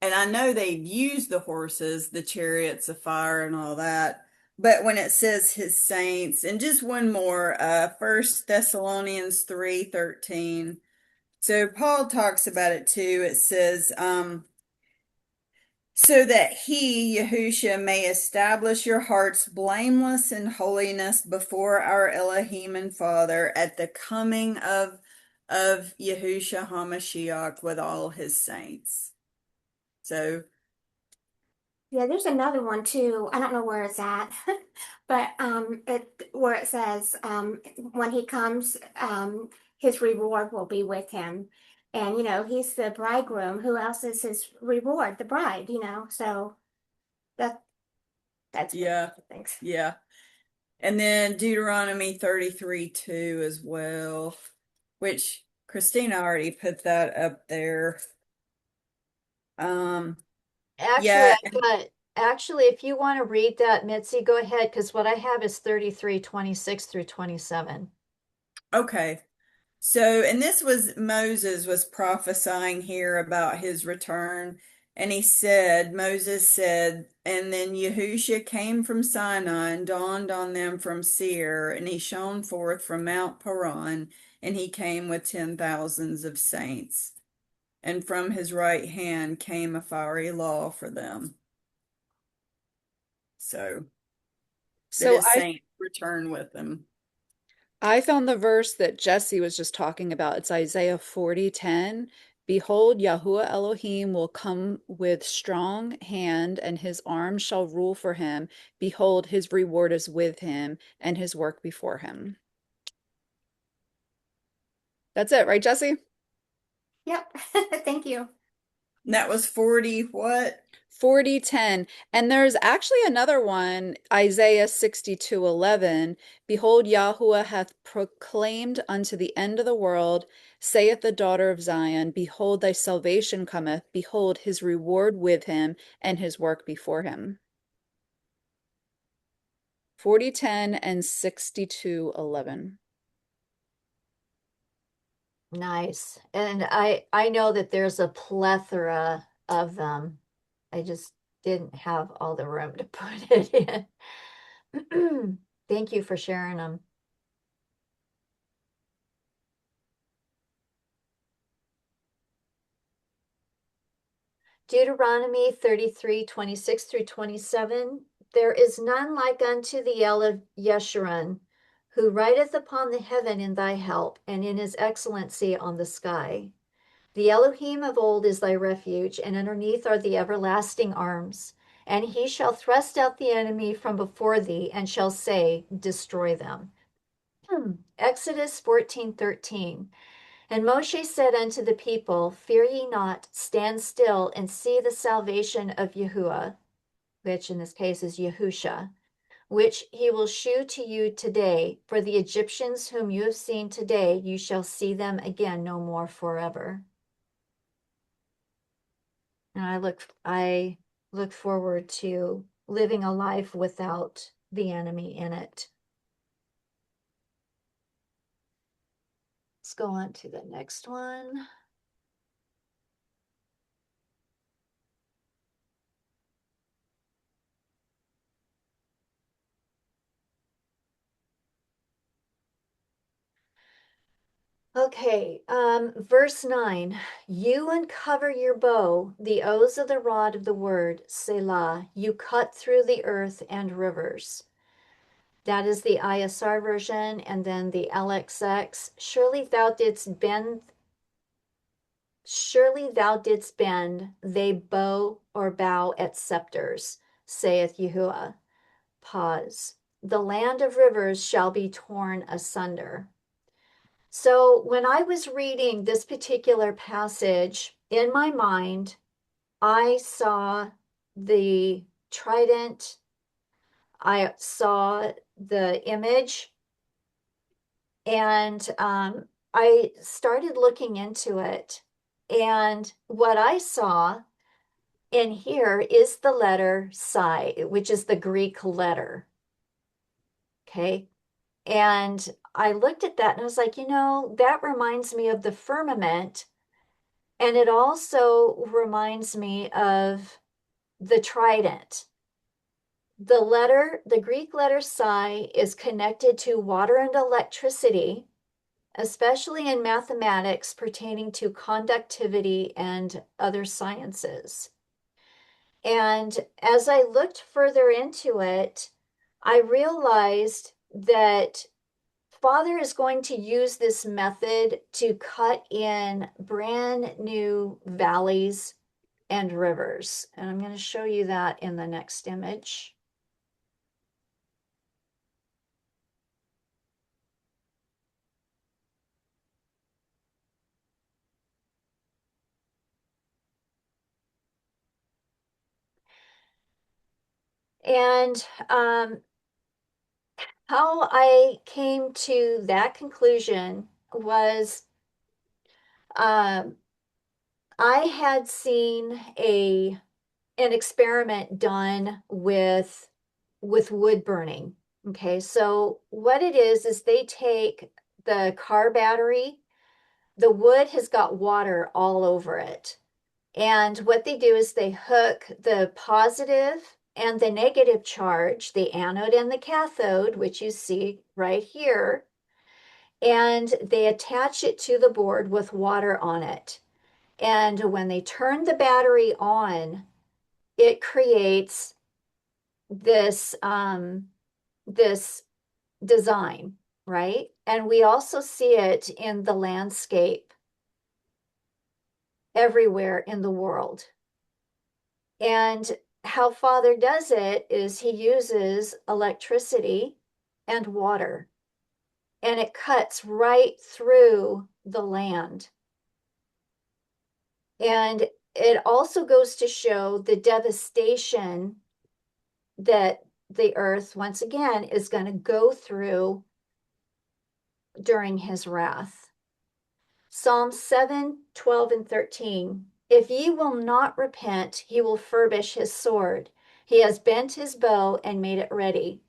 and I know they've used the horses, the chariots of fire and all that. But when it says his saints, and just one more, First Thessalonians 3:13. So Paul talks about it too. It says, so that he, Yahusha, may establish your hearts blameless in holiness before our Elohim and Father at the coming of Yahusha HaMashiach with all his saints. So, Yeah, there's another one too. I don't know where it's at, but where it says when he comes, his reward will be with him. And he's the bridegroom. Who else is his reward? The bride, So that that's what yeah, I think. yeah. And then Deuteronomy 33:2 as well, which Christina already put that up there. Um, Actually, yeah, actually, if you want to read that, Mitzi, go ahead, because what I have is 33:26 through 27. okay. So, and this was Moses was prophesying here about his return. And Moses said, and then Yahusha came from Sinai and dawned on them from Seir, and he shone forth from Mount Paran, and he came with 10,000s of saints. And from his right hand came a fiery law for them. So, that So his saints return with him. I found the verse that Jesse was just talking about. It's Isaiah 40:10. Behold, Yahuwah Elohim will come with strong hand, and his arm shall rule for him. Behold, his reward is with him, and his work before him. That's it, right, Jesse? Yep. Thank you. And that was 40 what? 40:10. And there's actually another one, Isaiah 62:11. Behold, Yahuwah hath proclaimed unto the end of the world, saith the daughter of Zion, Behold, thy salvation cometh, behold, his reward with him, and his work before him. 40:10 and 62:11. Nice. And I know that there's a plethora of them. I just didn't have all the room to put it in. Thank you for sharing them. Deuteronomy 33, 26 through 27. There is none like unto the El of Yeshurun, who rideth upon the heaven in thy help, and in his excellency on the sky. The Elohim of old is thy refuge, and underneath are the everlasting arms. And he shall thrust out the enemy from before thee, and shall say, Destroy them. Exodus 14:13. And Moshe said unto the people, Fear ye not, stand still, and see the salvation of Yahuwah, which in this case is Yahusha, which he will shew to you today. For the Egyptians whom you have seen today, you shall see them again no more forever. And I look forward to living a life without the enemy in it. Let's go on to the next one. Okay, verse 9. You uncover your bow, the O's of the rod of the word, Selah. You cut through the earth and rivers. That is the ISR version, and then the LXX. Surely thou didst bend, they bow or bow at scepters, saith Yahuwah. Pause. The land of rivers shall be torn asunder. So when I was reading this particular passage, in my mind, I saw the trident, I saw the image, and I started looking into it. And what I saw in here is the letter psi, which is the Greek letter. Okay. And I looked at that and I was like, that reminds me of the firmament. And it also reminds me of the trident. The Greek letter psi is connected to water and electricity, especially in mathematics pertaining to conductivity and other sciences. And as I looked further into it, I realized that Father is going to use this method to cut in brand new valleys and rivers. And I'm going to show you that in the next image. And how I came to that conclusion was I had seen an experiment done with wood burning. Okay, so what it is they take the car battery, the wood has got water all over it. And what they do is they hook the positive and the negative charge, the anode and the cathode, which you see right here, and they attach it to the board with water on it. And when they turn the battery on, it creates this this design, right? And we also see it in the landscape everywhere in the world. And how Father does it is he uses electricity and water, and it cuts right through the land. And it also goes to show the devastation that the earth, once again, is going to go through during his wrath. Psalm 7, 12, and 13. If ye will not repent, he will furbish his sword. He has bent his bow and made it ready,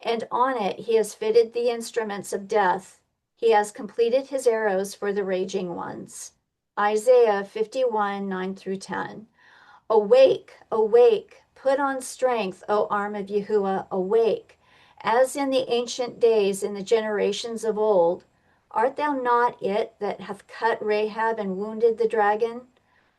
and on it he has fitted the instruments of death. He has completed his arrows for the raging ones. Isaiah 51, 9 through 10. Awake, awake, put on strength, O arm of Yahuwah, awake. As in the ancient days, in the generations of old, art thou not it that hath cut Rahab and wounded the dragon?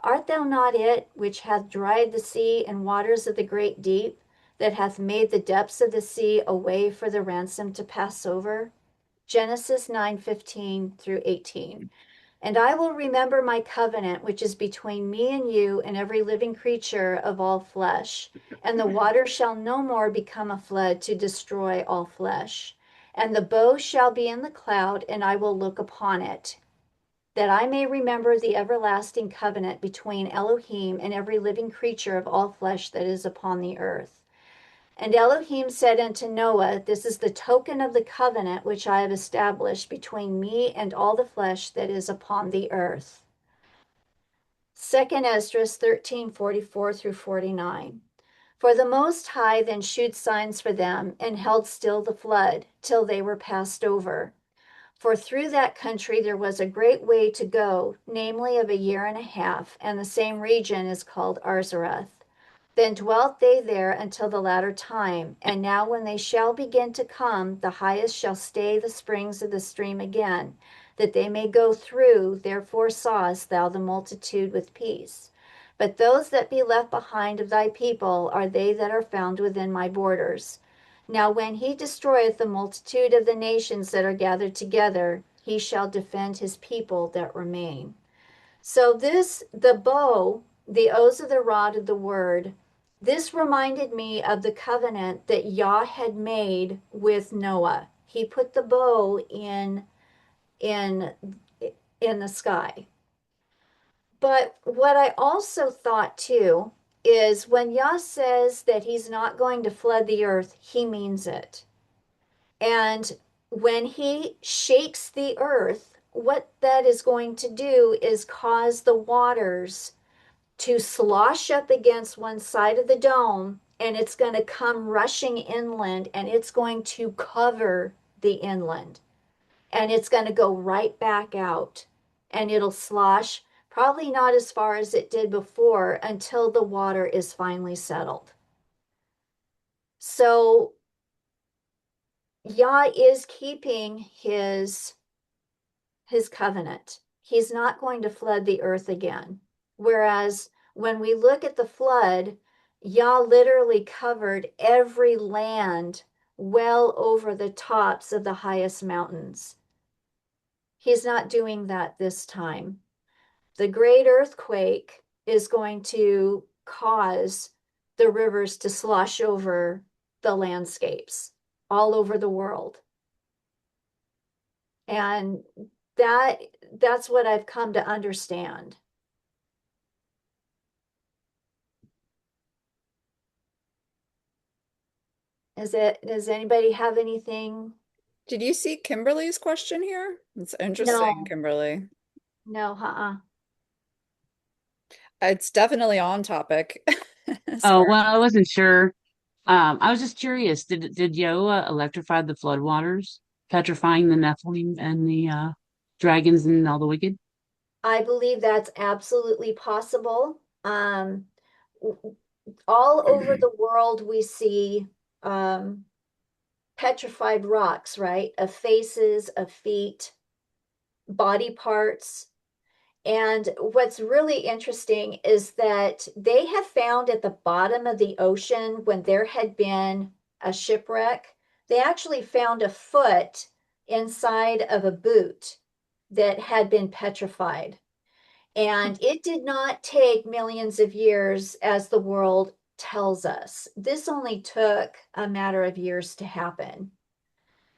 Art thou not it which hath dried the sea and waters of the great deep, that hath made the depths of the sea a way for the ransom to pass over? Genesis 9:15 through 18. And I will remember my covenant, which is between me and you and every living creature of all flesh. And the water shall no more become a flood to destroy all flesh. And the bow shall be in the cloud, and I will look upon it, that I may remember the everlasting covenant between Elohim and every living creature of all flesh that is upon the earth. And Elohim said unto Noah, This is the token of the covenant which I have established between me and all the flesh that is upon the earth. 2nd Esdras 13:44 through 49. For the Most High then shewed signs for them, and held still the flood, till they were passed over. For through that country there was a great way to go, namely of a year and a half, and the same region is called Arzareth. Then dwelt they there until the latter time. And now when they shall begin to come, the highest shall stay the springs of the stream again, that they may go through. Therefore sawest thou the multitude with peace. But those that be left behind of thy people are they that are found within my borders. Now when he destroyeth the multitude of the nations that are gathered together, he shall defend his people that remain. So the bow, the o's of the rod of the word, this reminded me of the covenant that Yah had made with Noah. He put the bow in in the sky. But what I also thought too is when Yah says that he's not going to flood the earth, he means it. And when he shakes the earth, what that is going to do is cause the waters to slosh up against one side of the dome, and it's going to come rushing inland, and it's going to cover the inland, and it's going to go right back out, and it'll slosh probably not as far as it did before until the water is finally settled. So Yah is keeping his covenant. He's not going to flood the earth again. Whereas when we look at the flood, Yah literally covered every land well over the tops of the highest mountains. He's not doing that this time. The great earthquake is going to cause the rivers to slosh over the landscapes all over the world. And that's what I've come to understand. Does anybody have anything? Did you see Kimberly's question here? It's interesting, No, Kimberly. no, It's definitely on topic as Oh, far well, I wasn't sure. I was just curious. Did Yoa electrify the floodwaters, petrifying the Nephilim and the dragons and all the wicked? I believe that's absolutely possible. All over the world, we see petrified rocks, right? Of faces, of feet, body parts. And what's really interesting is that they have found at the bottom of the ocean, when there had been a shipwreck, they actually found a foot inside of a boot that had been petrified. And it did not take millions of years, as the world tells us. This only took a matter of years to happen.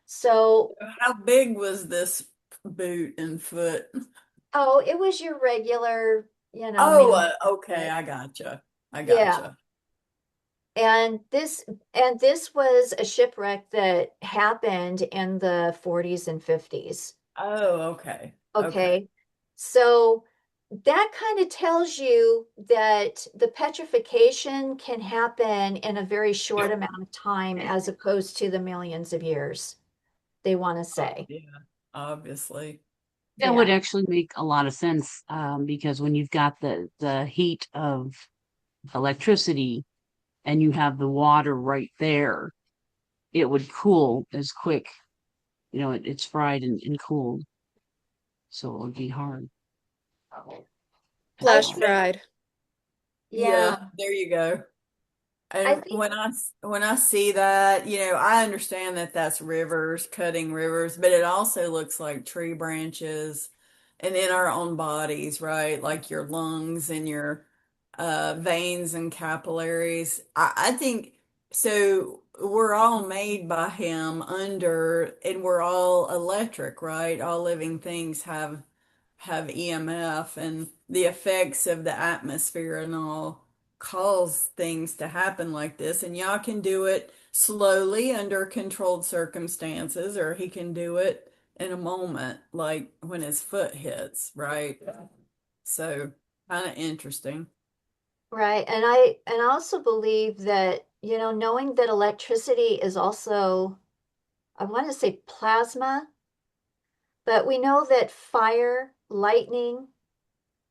So, How big was this boot and foot? oh, it was your regular, Oh, maybe. okay, I gotcha. I Yeah. gotcha. And this was a shipwreck that happened in the 40s and 50s. Oh, okay. Okay. Okay. So that kind of tells you that the petrification can happen in a very short amount of time as opposed to the millions of years, they want to say. Yeah, obviously. That would Yeah. actually make a lot of sense, because when you've got the heat of electricity and you have the water right there, it would cool as quick. It's fried and cooled, so it would be hard. Flash fried. Yeah, Yeah, there you go. I And think when I see that, I understand that that's rivers, cutting rivers, but it also looks like tree branches and in our own bodies, right? Like your lungs and your veins and capillaries. I think so. We're all made by him under, and we're all electric, right? All living things have EMF, and the effects of the atmosphere and all cause things to happen like this. And y'all can do it slowly under controlled circumstances, or he can do it in a moment, like when his foot hits, right? So kind of interesting. right. And I also believe that, knowing that electricity is also, I want to say plasma, but we know that fire, lightning,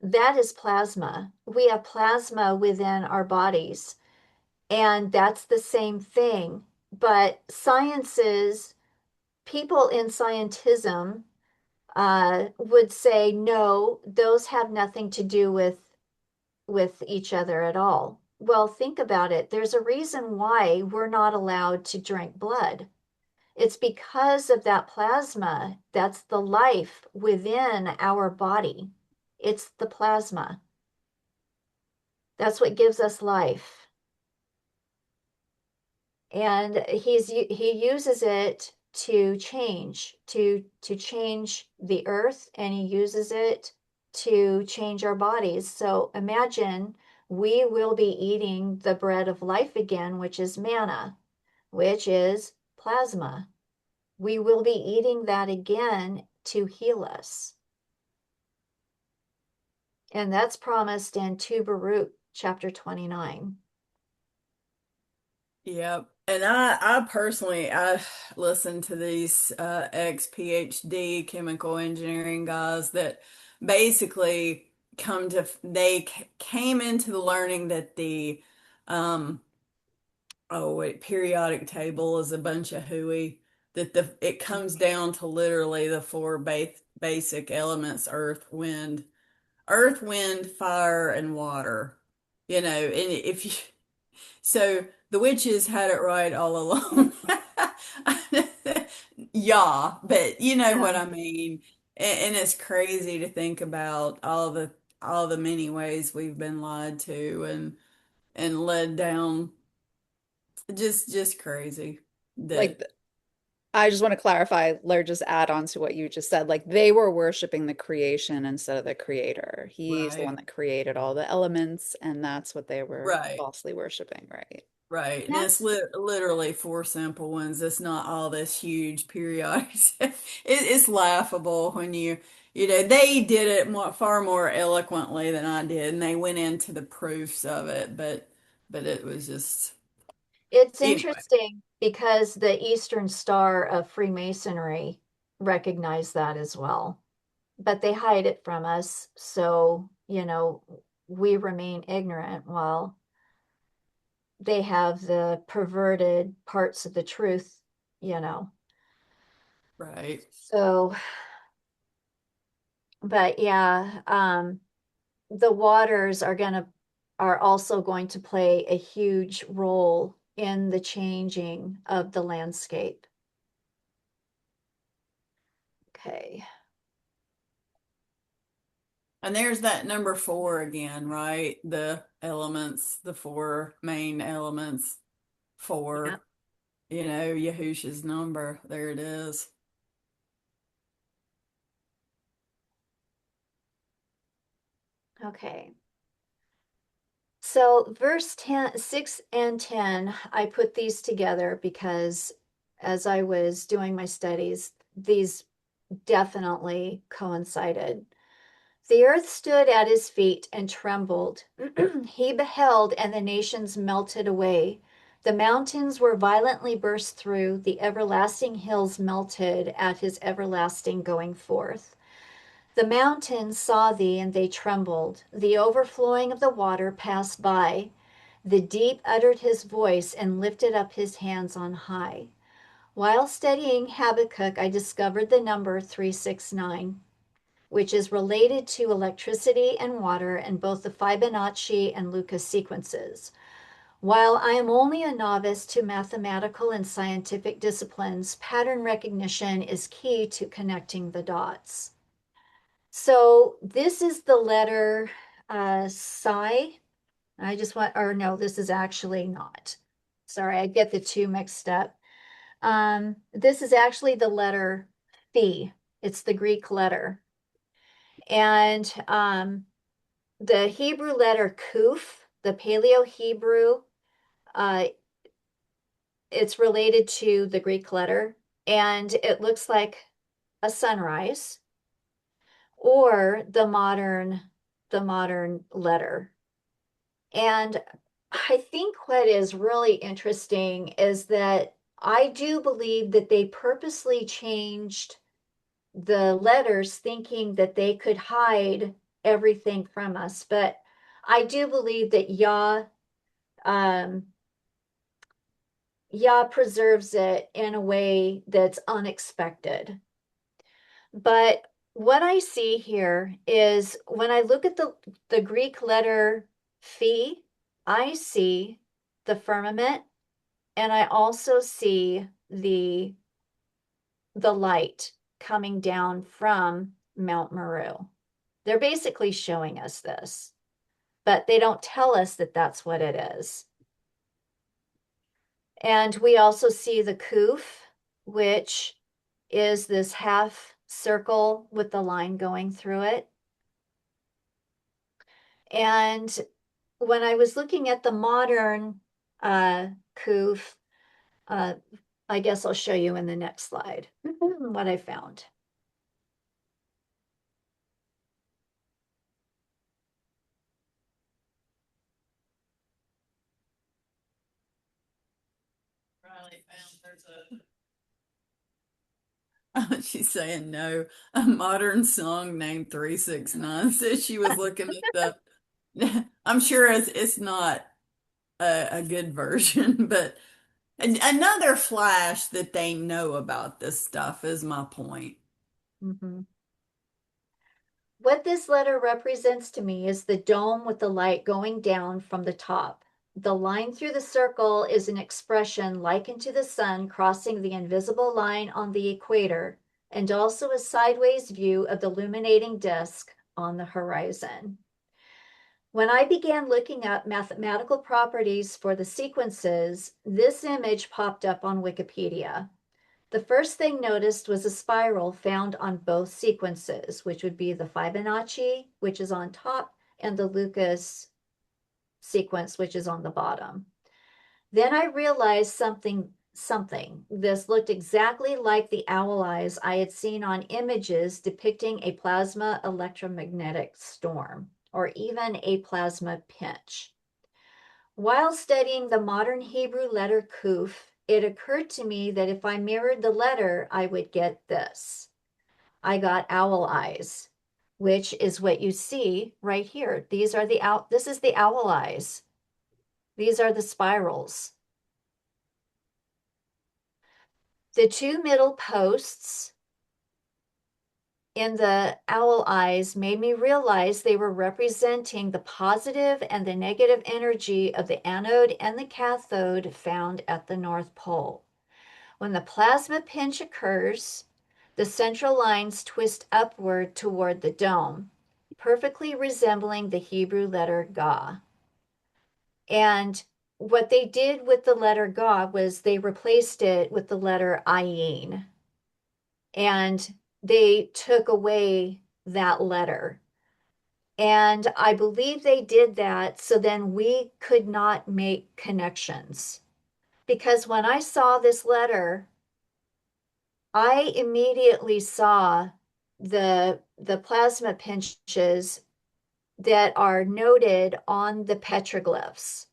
that is plasma. We have plasma within our bodies, and that's the same thing. But people in scientism would say, no, those have nothing to do with each other at all. Well, think about it. There's a reason why we're not allowed to drink blood. It's because of that plasma. That's the life within our body. It's the plasma. That's what gives us life. And he uses it to change the earth, and he uses it to change our bodies. So imagine we will be eating the bread of life again, which is manna, which is plasma. We will be eating that again to heal us. And that's promised in 2 Baruch chapter 29. Yep. And I personally, I listen to these ex-PhD chemical engineering guys that basically came into the learning that the, um, oh wait, periodic table is a bunch of hooey, that it comes down to literally the four basic elements: earth, wind, fire, and water. And if you so the witches had it right all along. Yeah, but you know what Yeah. I mean. And it's crazy to think about all the many ways we've been lied to and led down. Just crazy. Like, That I just want to clarify, Lair, just add on to what you just said. Like, they were worshiping the creation instead of the creator. He's the right, one that created all the elements, and that's what they were right. falsely worshiping, right? Right, and it's That's literally four simple ones. It's not all this huge periodic. It's laughable when they did it far more eloquently than I did, and they went into the proofs of it. But it was just It's anyway. interesting because the Eastern Star of Freemasonry recognized that as well, but they hide it from us. So, we remain ignorant while they have the perverted parts of the truth, you know. Right, So, but yeah, the waters are also going to play a huge role in the changing of the landscape. Okay. and there's that number four again, right? The elements, the four main elements, Yeah. four. Yahusha's number. There it is. Okay. So verse 10, 6 and 10, I put these together because as I was doing my studies, these definitely coincided. The earth stood at his feet and trembled. He beheld, and the nations melted away. The mountains were violently burst through, the everlasting hills melted at his everlasting going forth. The mountains saw thee, and they trembled. The overflowing of the water passed by. The deep uttered his voice and lifted up his hands on high. While studying Habakkuk, I discovered the number 369. which is related to electricity and water in both the Fibonacci and Lucas sequences. While I am only a novice to mathematical and scientific disciplines, pattern recognition is key to connecting the dots. So this is the letter psi. No, this is actually not. Sorry, I get the two mixed up. This is actually the letter phi. It's the Greek letter. And the Hebrew letter kuf, the Paleo-Hebrew, it's related to the Greek letter, and it looks like a sunrise, or the modern letter. And I think what is really interesting is that I do believe that they purposely changed the letters thinking that they could hide everything from us. But I do believe that Yah preserves it in a way that's unexpected. But what I see here is when I look at the Greek letter phi, I see the firmament, and I also see the light coming down from Mount Meru. They're basically showing us this, but they don't tell us that that's what it is. And we also see the kuf, which is this half circle with the line going through it. And when I was looking at the modern kuf, I guess I'll show you in the next slide what I found. She's saying no. A modern song named 369 says she was looking at the. I'm sure it's not a good version, but another flash that they know about this stuff is my point. Mm-hmm. What this letter represents to me is the dome with the light going down from the top. The line through the circle is an expression likened to the sun crossing the invisible line on the equator, and also a sideways view of the illuminating disk on the horizon. When I began looking up mathematical properties for the sequences, this image popped up on Wikipedia. The first thing noticed was a spiral found on both sequences, which would be the Fibonacci, which is on top, and the Lucas sequence, which is on the bottom. Then I realized something. This looked exactly like the owl eyes I had seen on images depicting a plasma electromagnetic storm, or even a plasma pinch. While studying the modern Hebrew letter kuf, it occurred to me that if I mirrored the letter, I would get this. I got owl eyes, which is what you see right here. This is the owl eyes. These are the spirals. The two middle posts in the owl eyes made me realize they were representing the positive and the negative energy of the anode and the cathode found at the North Pole. When the plasma pinch occurs, the central lines twist upward toward the dome, perfectly resembling the Hebrew letter Ga. And what they did with the letter Ga was they replaced it with the letter Ayin. And they took away that letter. And I believe they did that so then we could not make connections. Because when I saw this letter, I immediately saw the plasma pinches that are noted on the petroglyphs.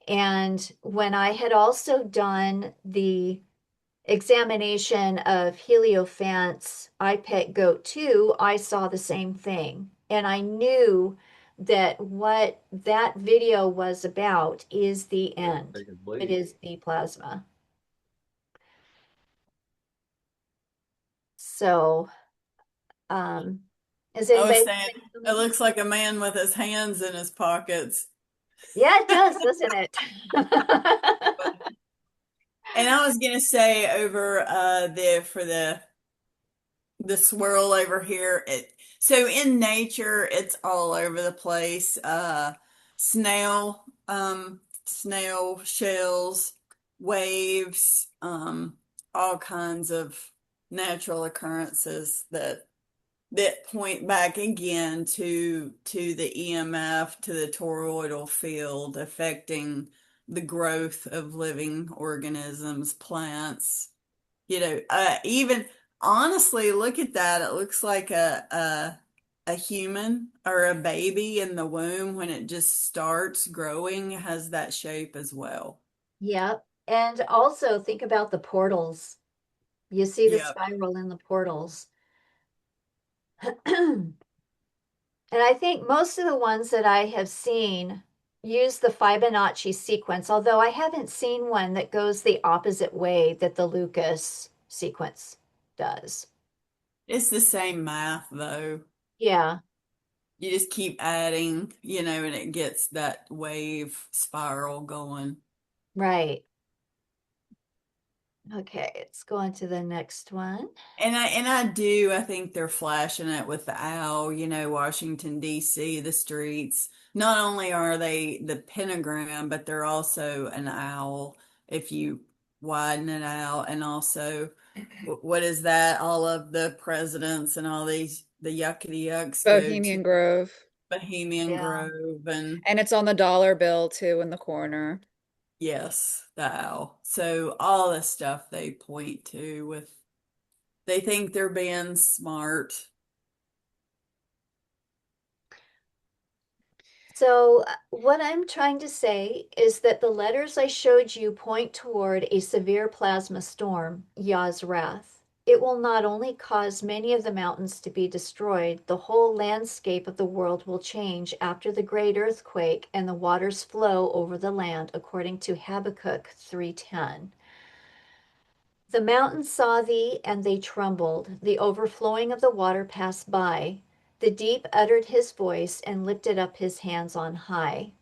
And when I had also done the examination of Hierophant's IPET GOAT 2, I saw the same thing. And I knew that what that video was about is the end. It is the plasma. So, Has I was anybody saying seen the it movie? looks like a man with his hands in his pockets. Yeah, it does, doesn't it? And I was gonna say over the for the swirl over here. So in nature, it's all over the place. Snail shells, waves, all kinds of natural occurrences that point back again to the EMF, to the toroidal field affecting the growth of living organisms, plants, even honestly, look at that. It looks like a human or a baby in the womb when it just starts growing has that shape as well. Yep. And also think about the portals. You see the Yep. spiral in the portals. And I think most of the ones that I have seen use the Fibonacci sequence, although I haven't seen one that goes the opposite way that the Lucas sequence does. It's the same math though. Yeah, You just keep adding, and it gets that wave spiral going. right. Okay, let's go on to the next one. And I think they're flashing it with the owl, Washington D.C., the streets. Not only are they the pentagram, but they're also an owl if you widen it out. And also, what is that? All of the presidents and all the yuckity yucks go to Bohemian Grove. Bohemian Yeah. Grove, and And it's on the dollar bill too in the corner. yes, the owl. So all the stuff they point to with, they think they're being smart. So, what I'm trying to say is that the letters I showed you point toward a severe plasma storm, Yah's wrath. It will not only cause many of the mountains to be destroyed, the whole landscape of the world will change after the great earthquake and the waters flow over the land, according to Habakkuk 3:10. The mountains saw thee, and they trembled. The overflowing of the water passed by. The deep uttered his voice and lifted up his hands on high.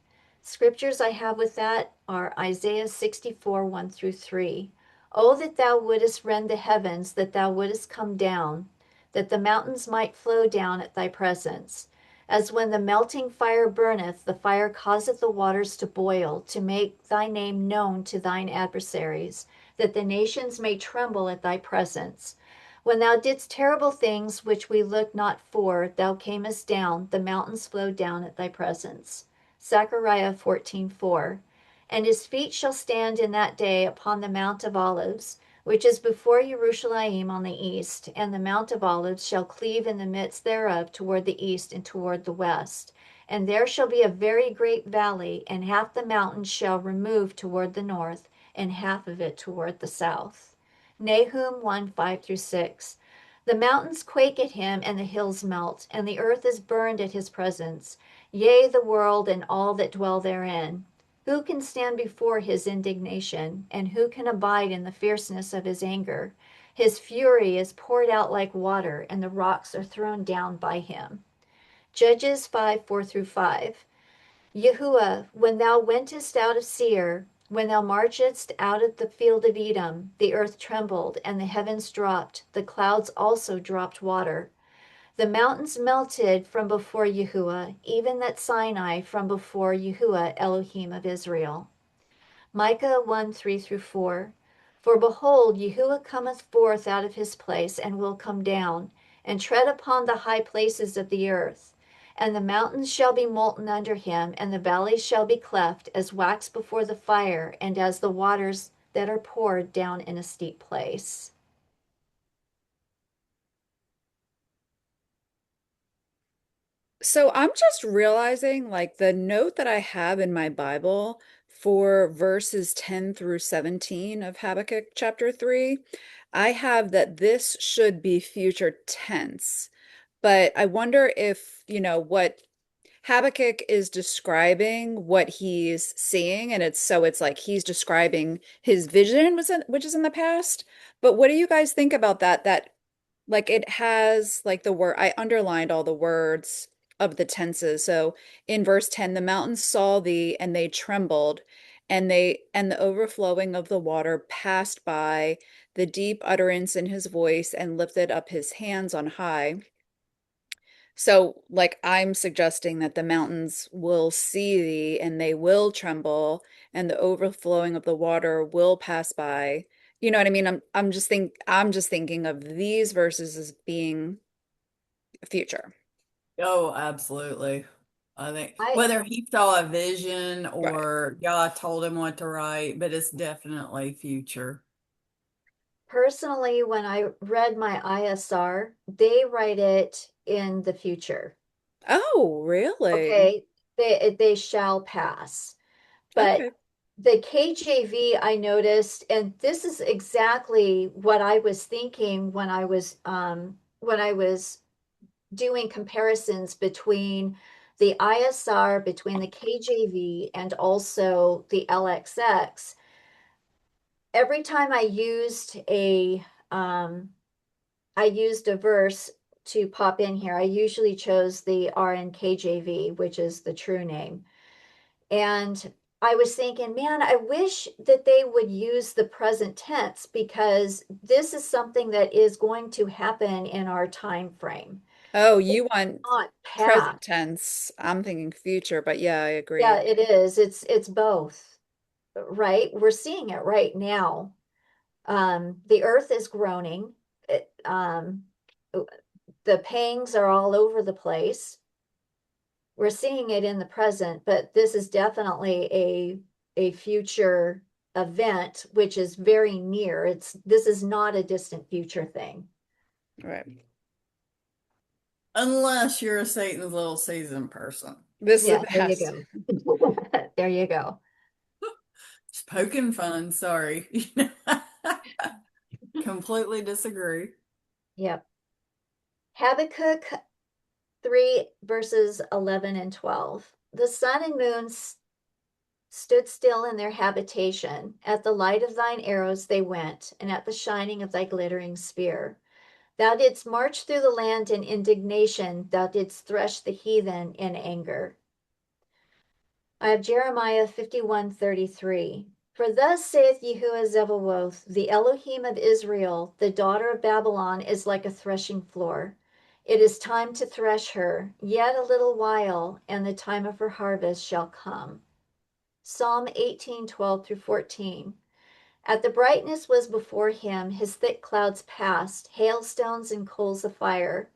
Scriptures I have with that are Isaiah 64 1 through 3. Oh, that thou wouldest rend the heavens, that thou wouldest come down, that the mountains might flow down at thy presence. As when the melting fire burneth, the fire causeth the waters to boil, to make thy name known to thine adversaries, that the nations may tremble at thy presence. When thou didst terrible things which we looked not for, thou camest down, the mountains flowed down at thy presence. Zechariah 14:4. And his feet shall stand in that day upon the Mount of Olives, which is before Jerusalem on the east, and the Mount of Olives shall cleave in the midst thereof toward the east and toward the west. And there shall be a very great valley, and half the mountain shall remove toward the north, and half of it toward the south. Nahum 1 5 through 6. The mountains quake at him, and the hills melt, and the earth is burned at his presence. Yea, the world and all that dwell therein. Who can stand before his indignation, and who can abide in the fierceness of his anger? His fury is poured out like water, and the rocks are thrown down by him. Judges 5 4 through 5. Yahuwah, when thou wentest out of Seir, when thou marchedst out of the field of Edom, the earth trembled, and the heavens dropped, the clouds also dropped water. The mountains melted from before Yahuwah, even that Sinai from before Yahuwah, Elohim of Israel. Micah 1 3 through 4. For behold, Yahuwah cometh forth out of his place, and will come down, and tread upon the high places of the earth. And the mountains shall be molten under him, and the valleys shall be cleft as wax before the fire, and as the waters that are poured down in a steep place. So I'm just realizing like the note that I have in my Bible for verses 10 through 17 of Habakkuk chapter 3, I have that this should be future tense. But I wonder if, what Habakkuk is describing what he's seeing, and it's like he's describing his vision, which is in the past. But what do you guys think about that? That like it has like the word, I underlined all the words of the tenses. So in verse 10, the mountains saw thee and they trembled, and the overflowing of the water passed by, the deep utterance in his voice, and lifted up his hands on high. So, like, I'm suggesting that the mountains will see thee and they will tremble, and the overflowing of the water will pass by. You know what I mean? I'm just thinking of these verses as being future. Oh, absolutely. I think I whether he saw a vision Right. or God told him what to write, but it's definitely future. personally, when I read my ISR, they write it in the future. Oh, really? Okay, they shall pass. But Okay. the KJV I noticed, and this is exactly what I was thinking when I was doing comparisons between the ISR, between the KJV, and also the LXX. Every time um, I used a verse to pop in here, I usually chose the RNKJV, which is the true name. And I was thinking, man, I wish that they would use the present tense because this is something that is going to happen in our time frame. Oh, you want Not present past. tense. I'm thinking future, but yeah, I Yeah, agree. it is. It's both, right? We're seeing it right now. The earth is groaning. It, the pangs are all over the place. We're seeing it in the present, but this is definitely a future event, which is very near. This is not a distant future thing. Right. Unless you're a Satan's little season person. This is Yeah, the there you best. go. There you go. Just poking fun, sorry. Completely disagree. Yep. Habakkuk 3 verses 11 and 12. The sun and moon stood still in their habitation. At the light of thine arrows they went, and at the shining of thy glittering spear. Thou didst march through the land in indignation, thou didst thresh the heathen in anger. I have Jeremiah 51:33. For thus saith Yahuwah Zebaoth, the Elohim of Israel, the daughter of Babylon is like a threshing floor. It is time to thresh her, yet a little while, and the time of her harvest shall come. Psalm 18:12 through 14. At the brightness was before him, his thick clouds passed, hailstones and coals of fire.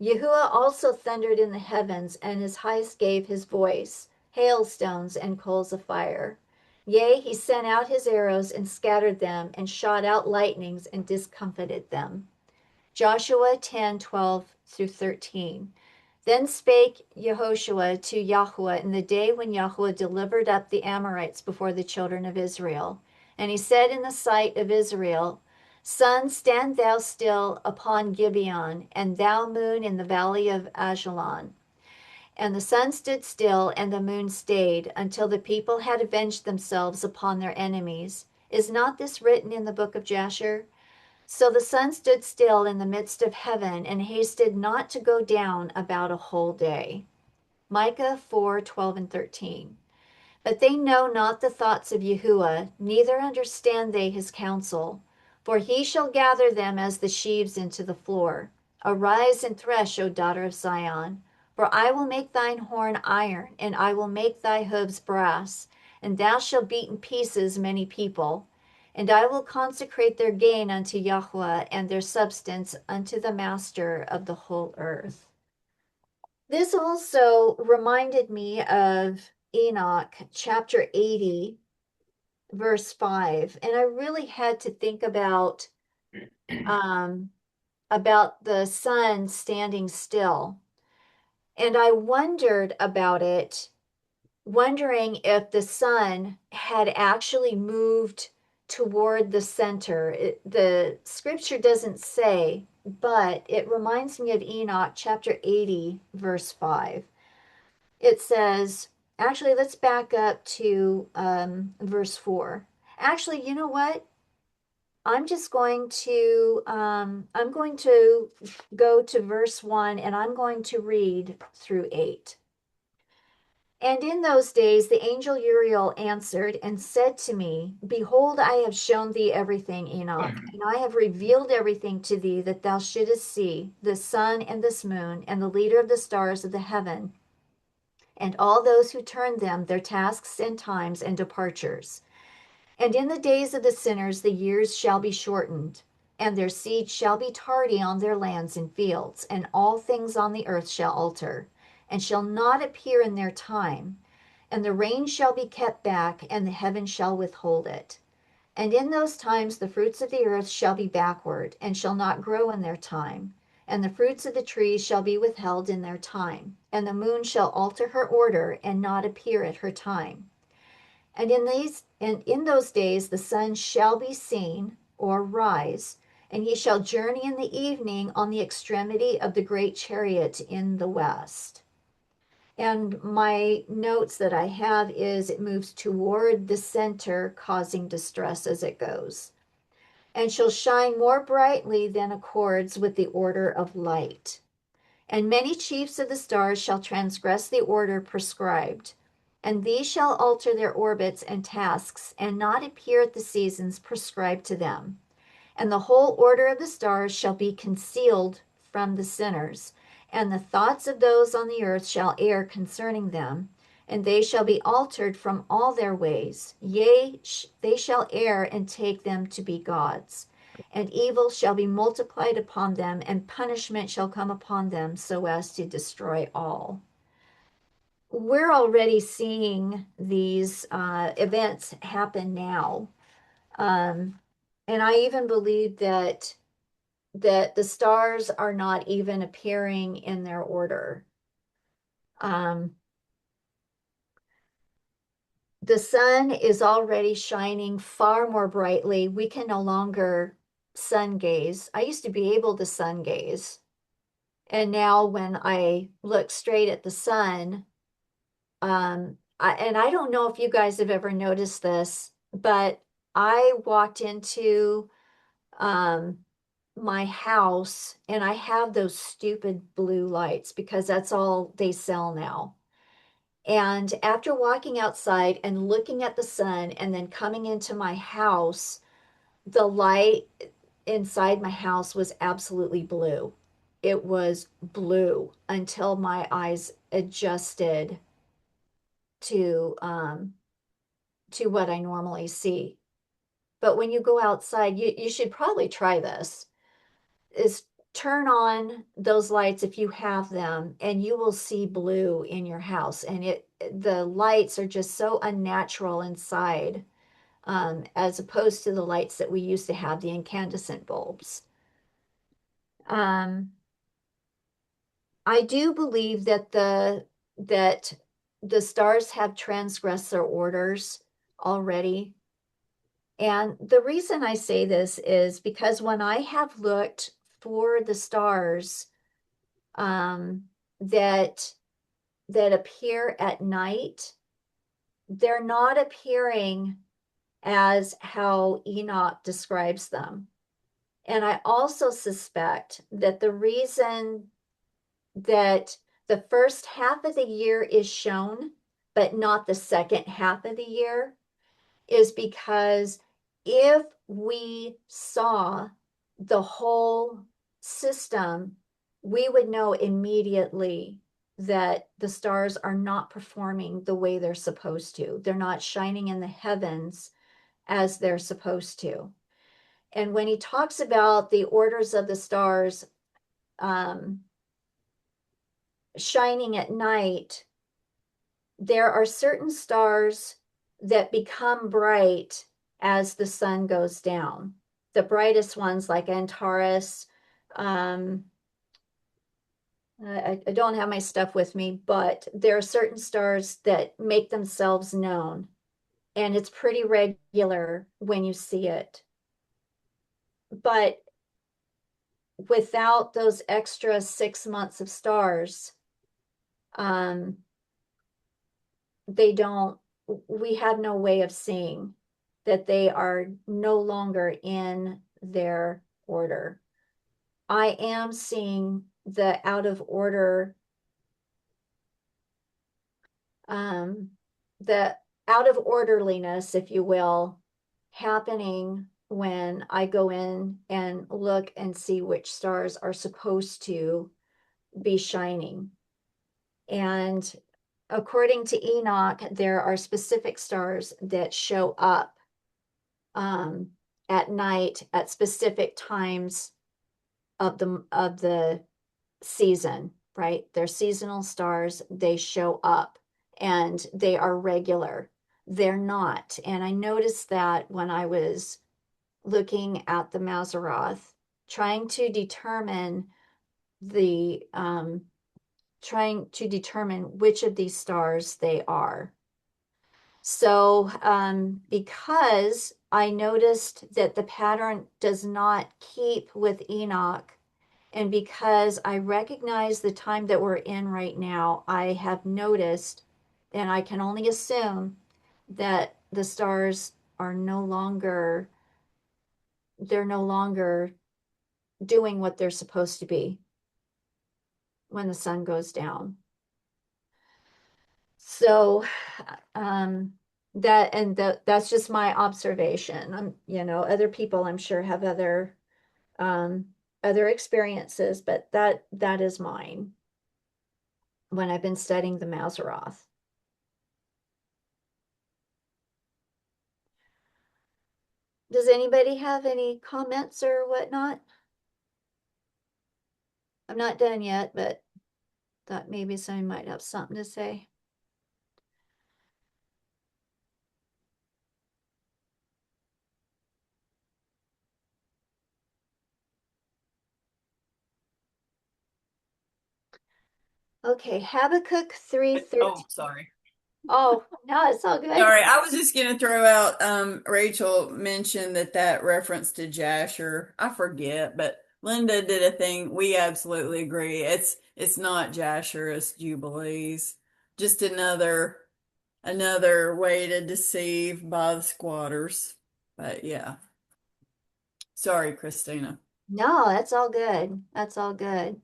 Yahuwah also thundered in the heavens, and his heights gave his voice, hailstones and coals of fire. Yea, he sent out his arrows and scattered them, and shot out lightnings and discomfited them. Joshua 10:12 through 13. Then spake Yahusha to Yahweh in the day when Yahweh delivered up the Amorites before the children of Israel. And he said in the sight of Israel, Sun, stand thou still upon Gibeon, and thou moon in the valley of Ajalon. And the sun stood still, and the moon stayed, until the people had avenged themselves upon their enemies. Is not this written in the book of Jasher? So the sun stood still in the midst of heaven, and hasted not to go down about a whole day. Micah 4:12 and 13. But they know not the thoughts of Yahuwah, neither understand they his counsel. For he shall gather them as the sheaves into the floor. Arise and thresh, O daughter of Zion. For I will make thine horn iron, and I will make thy hooves brass, and thou shalt beat in pieces many people. And I will consecrate their gain unto Yahweh, and their substance unto the master of the whole earth. This also reminded me of Enoch chapter 80, verse 5. And I really had to think um, about the sun standing still. And I wondered about it, wondering if the sun had actually moved toward the center. The scripture doesn't say, but it reminds me of Enoch chapter 80, verse 5. It says, actually, let's back up to verse 4. Actually, you know what? I'm just going to I'm going to go to verse 1 and I'm going to read through 8. And in those days the angel Uriel answered and said to me, Behold, I have shown thee everything, Enoch, and I have revealed everything to thee that thou shouldest see, the sun and this moon, and the leader of the stars of the heaven, and all those who turn them, their tasks and times and departures. And in the days of the sinners the years shall be shortened, and their seed shall be tardy on their lands and fields, and all things on the earth shall alter, and shall not appear in their time. And the rain shall be kept back, and the heaven shall withhold it. And in those times the fruits of the earth shall be backward, and shall not grow in their time. And the fruits of the trees shall be withheld in their time. And the moon shall alter her order, and not appear at her time. And in those days the sun shall be seen, or rise, and he shall journey in the evening on the extremity of the great chariot in the west. And my notes that I have is it moves toward the center, causing distress as it goes. And shall shine more brightly than accords with the order of light. And many chiefs of the stars shall transgress the order prescribed. And these shall alter their orbits and tasks, and not appear at the seasons prescribed to them. And the whole order of the stars shall be concealed from the sinners, and the thoughts of those on the earth shall err concerning them, and they shall be altered from all their ways. Yea, they shall err and take them to be gods. And evil shall be multiplied upon them, and punishment shall come upon them, so as to destroy all. We're already seeing these events happen now. And I even believe that the stars are not even appearing in their order. The sun is already shining far more brightly. We can no longer sun gaze. I used to be able to sun gaze. And now when I look straight at the sun, and I don't know if you guys have ever noticed this, but I walked into my house and I have those stupid blue lights because that's all they sell now. And after walking outside and looking at the sun and then coming into my house, the light inside my house was absolutely blue. It was blue until my eyes adjusted to what I normally see. But when you go outside, you should probably try this, is turn on those lights if you have them, and you will see blue in your house. And the lights are just so unnatural inside, as opposed to the lights that we used to have, the incandescent bulbs. I do believe that the stars have transgressed their orders already. And the reason I say this is because when I have looked for the stars that appear at night, they're not appearing as how Enoch describes them. And I also suspect that the reason that the first half of the year is shown, but not the second half of the year, is because if we saw the whole system, we would know immediately that the stars are not performing the way they're supposed to. They're not shining in the heavens as they're supposed to. And when he talks about the orders of the stars shining at night, there are certain stars that become bright as the sun goes down. The brightest ones, like Antares, I don't have my stuff with me, but there are certain stars that make themselves known, and it's pretty regular when you see it. But without those extra 6 months of stars, we have no way of seeing. that they are no longer in their order. I am seeing the out of order, the out of orderliness, if you will, happening when I go in and look and see which stars are supposed to be shining. And according to Enoch, there are specific stars that show up at night at specific times of the season, right? They're seasonal stars, they show up and they are regular. They're not. And I noticed that when I was looking at the Mazzaroth, trying to determine the trying to determine which of these stars they are. So because I noticed that the pattern does not keep with Enoch, and because I recognize the time that we're in right now, I have noticed, and I can only assume that the stars are they're no longer doing what they're supposed to be when the sun goes down. So that's just my observation. Other people I'm sure have other experiences, but that is mine when I've been studying the Mazzaroth. Does anybody have any comments or whatnot? I'm not done yet, but thought maybe somebody might have something to say. Okay, Habakkuk 3:13. Oh, sorry. Oh, no, it's all good. Sorry, I was just gonna throw out, Rachel mentioned that reference to Jasher. I forget, but Linda did a thing. We absolutely agree. It's not Jasher, it's Jubilees. Just another way to deceive by the squatters. But yeah. Sorry, Christina. No, that's all good. That's all good.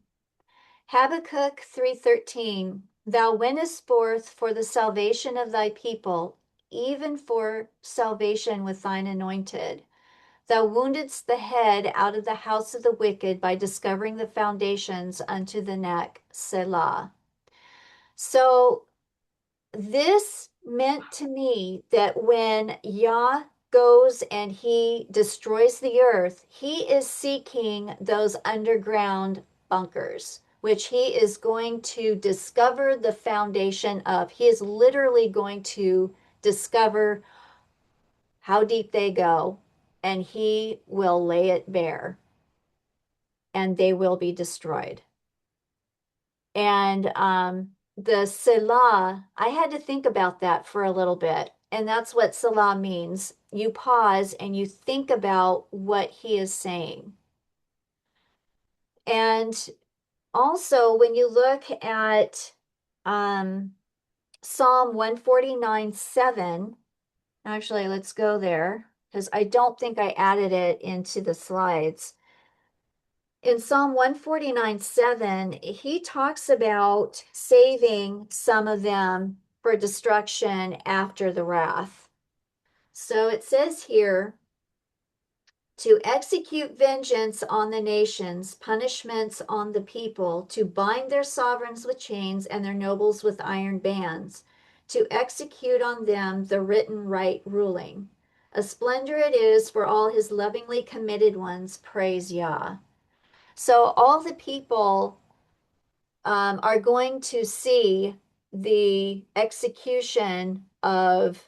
Habakkuk 3:13. Thou wentest forth for the salvation of thy people, even for salvation with thine anointed. Thou woundedst the head out of the house of the wicked by discovering the foundations unto the neck. Selah. So this meant to me that when Yah goes and he destroys the earth, he is seeking those underground bunkers, which he is going to discover the foundation of. He is literally going to discover how deep they go, and he will lay it bare, and they will be destroyed. And the Selah, I had to think about that for a little bit. And that's what Selah means. You pause and you think about what he is saying. And also, when you look at Psalm 149:7, actually, let's go there because I don't think I added it into the slides. In Psalm 149:7, he talks about saving some of them for destruction after the wrath. So it says here, to execute vengeance on the nations, punishments on the people, to bind their sovereigns with chains and their nobles with iron bands, to execute on them the written right ruling. A splendor it is for all his lovingly committed ones, praise Yah. So all the people are going to see the execution of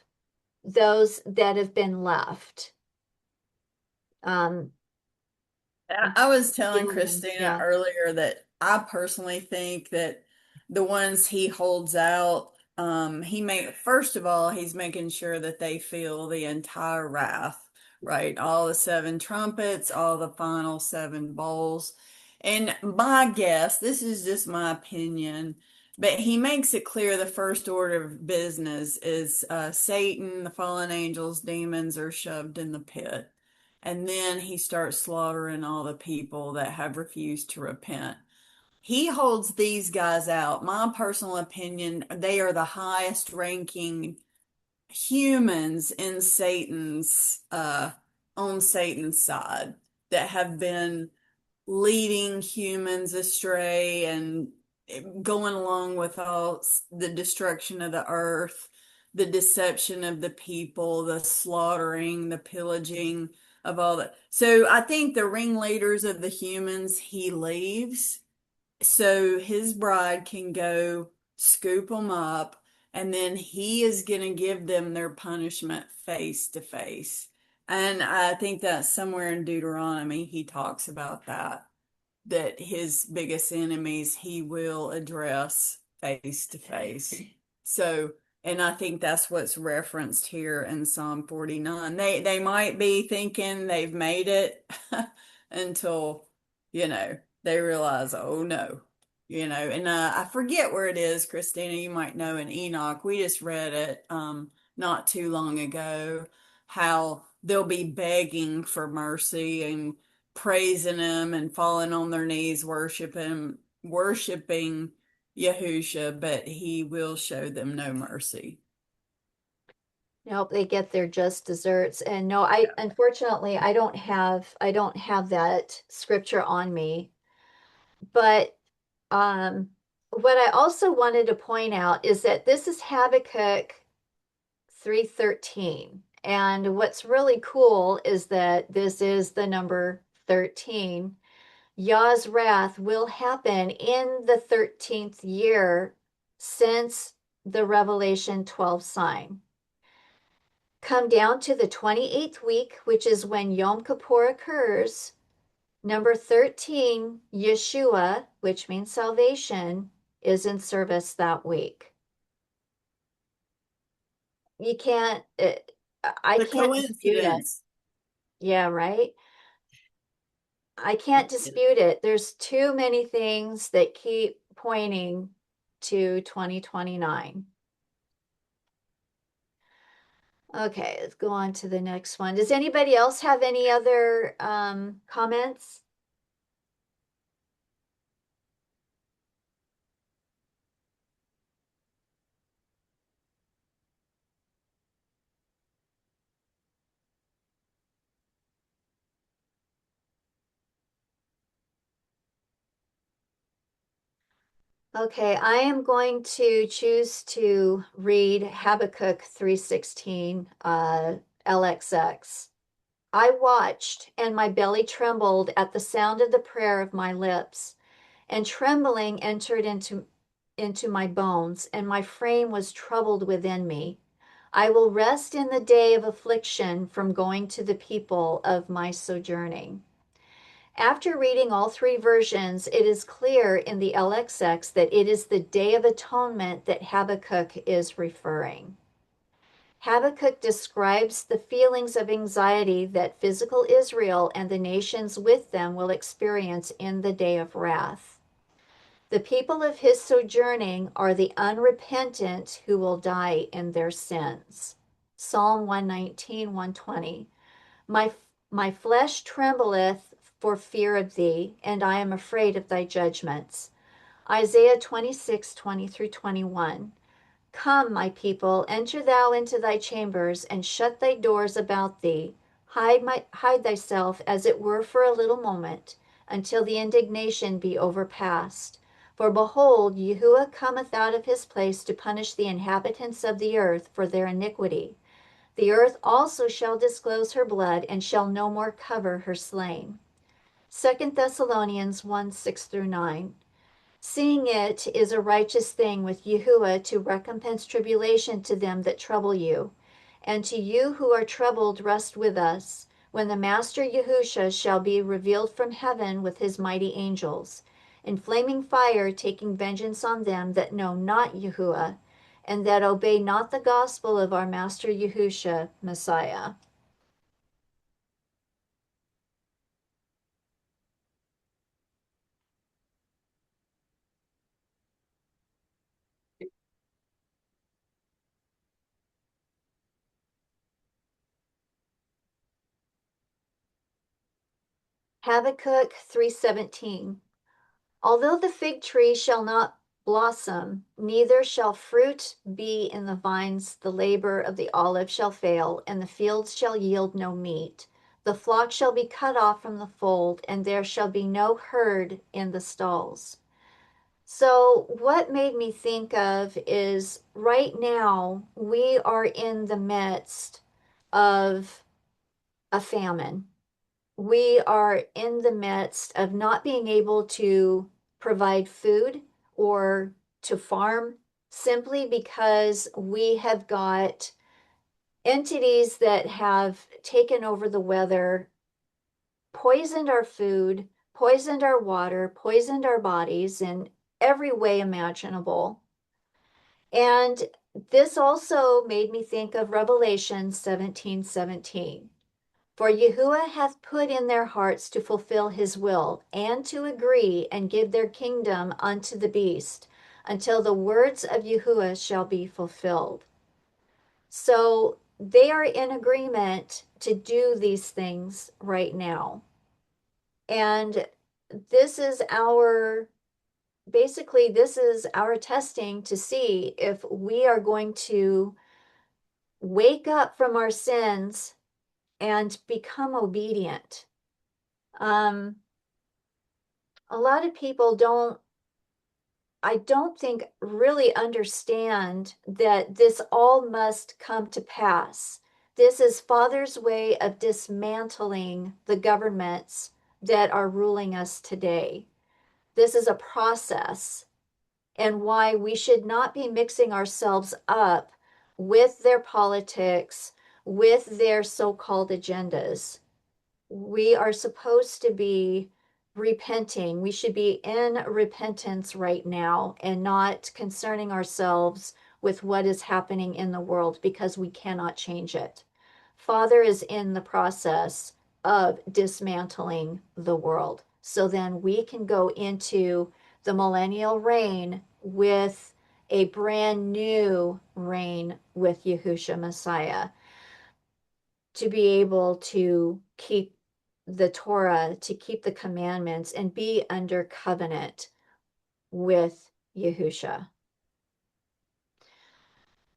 those that have been left. I was telling Gentlemen, Christina yeah. earlier that I personally think that the ones he holds out, first of all, he's making sure that they feel the entire wrath, right? All the seven trumpets, all the final seven bowls. And my guess, this is just my opinion, But he makes it clear the first order of business is Satan, the fallen angels, demons are shoved in the pit. And then he starts slaughtering all the people that have refused to repent. He holds these guys out. My personal opinion, they are the highest ranking humans in Satan's on Satan's side that have been leading humans astray and going along with all the destruction of the earth, the deception of the people, the slaughtering, the pillaging of all that. So I think the ringleaders of the humans he leaves so his bride can go scoop them up, and then he is going to give them their punishment face to face. And I think that somewhere in Deuteronomy he talks about that his biggest enemies he will address face to face. So, and I think that's what's referenced here in Psalm 49. They might be thinking they've made it until, you know, they realize, oh no, and I forget where it is, Christina, you might know in Enoch. We just read it not too long ago, how they'll be begging for mercy and praising him and falling on their knees, worshiping Yahusha, but he will show them no mercy. Nope, they get their just desserts. And no, I unfortunately I don't have that scripture on me. But what I also wanted to point out is that this is Habakkuk 3:13. And what's really cool is that this is the number 13. Yah's wrath will happen in the 13th year since the Revelation 12 sign. Come down to the 28th week, which is when Yom Kippur occurs. Number 13, Yeshua, which means salvation, is in service that week. You can't, I The can't dispute it. coincidence. Yeah, right? I can't dispute it. There's too many things that keep pointing to 2029. Okay, let's go on to the next one. Does anybody else have any other comments? Okay, I am going to choose to read Habakkuk 3:16, LXX. I watched, and my belly trembled at the sound of the prayer of my lips, and trembling entered into my bones, and my frame was troubled within me. I will rest in the day of affliction from going to the people of my sojourning. After reading all three versions, it is clear in the LXX that it is the Day of Atonement that Habakkuk is referring. Habakkuk describes the feelings of anxiety that physical Israel and the nations with them will experience in the day of wrath. The people of his sojourning are the unrepentant who will die in their sins. Psalm 119, 120. My flesh trembleth for fear of thee, and I am afraid of thy judgments. Isaiah 26, 20 through 21. Come, my people, enter thou into thy chambers, and shut thy doors about thee. Hide thyself, as it were, for a little moment, until the indignation be overpast. For behold, Yahuwah cometh out of his place to punish the inhabitants of the earth for their iniquity. The earth also shall disclose her blood, and shall no more cover her slain. 2 Thessalonians 1, 6 through 9. Seeing it is a righteous thing with Yahuwah to recompense tribulation to them that trouble you, and to you who are troubled rest with us, when the Master Yahusha shall be revealed from heaven with his mighty angels, in flaming fire, taking vengeance on them that know not Yahuwah, and that obey not the gospel of our Master Yahusha, Messiah. Habakkuk 3:17. Although the fig tree shall not blossom, neither shall fruit be in the vines, the labor of the olive shall fail, and the fields shall yield no meat. The flock shall be cut off from the fold, and there shall be no herd in the stalls. So, what made me think of is right now we are in the midst of a famine. We are in the midst of not being able to provide food or to farm simply because we have got entities that have taken over the weather, poisoned our food, poisoned our water, poisoned our bodies in every way imaginable. And this also made me think of Revelation 17:17. For Yahuwah hath put in their hearts to fulfill his will, and to agree and give their kingdom unto the beast, until the words of Yahuwah shall be fulfilled. So they are in agreement to do these things right now. And this is our basically, this is our testing to see if we are going to wake up from our sins and become obedient. A lot of people I don't think, really understand that this all must come to pass. This is Father's way of dismantling the governments that are ruling us today. This is a process, and why we should not be mixing ourselves up with their politics, with their so-called agendas. We are supposed to be repenting. We should be in repentance right now and not concerning ourselves with what is happening in the world because we cannot change it. Father is in the process of dismantling the world. So then we can go into the millennial reign with a brand new reign with Yahusha Messiah, to be able to keep the Torah, to keep the commandments, and be under covenant with Yahusha.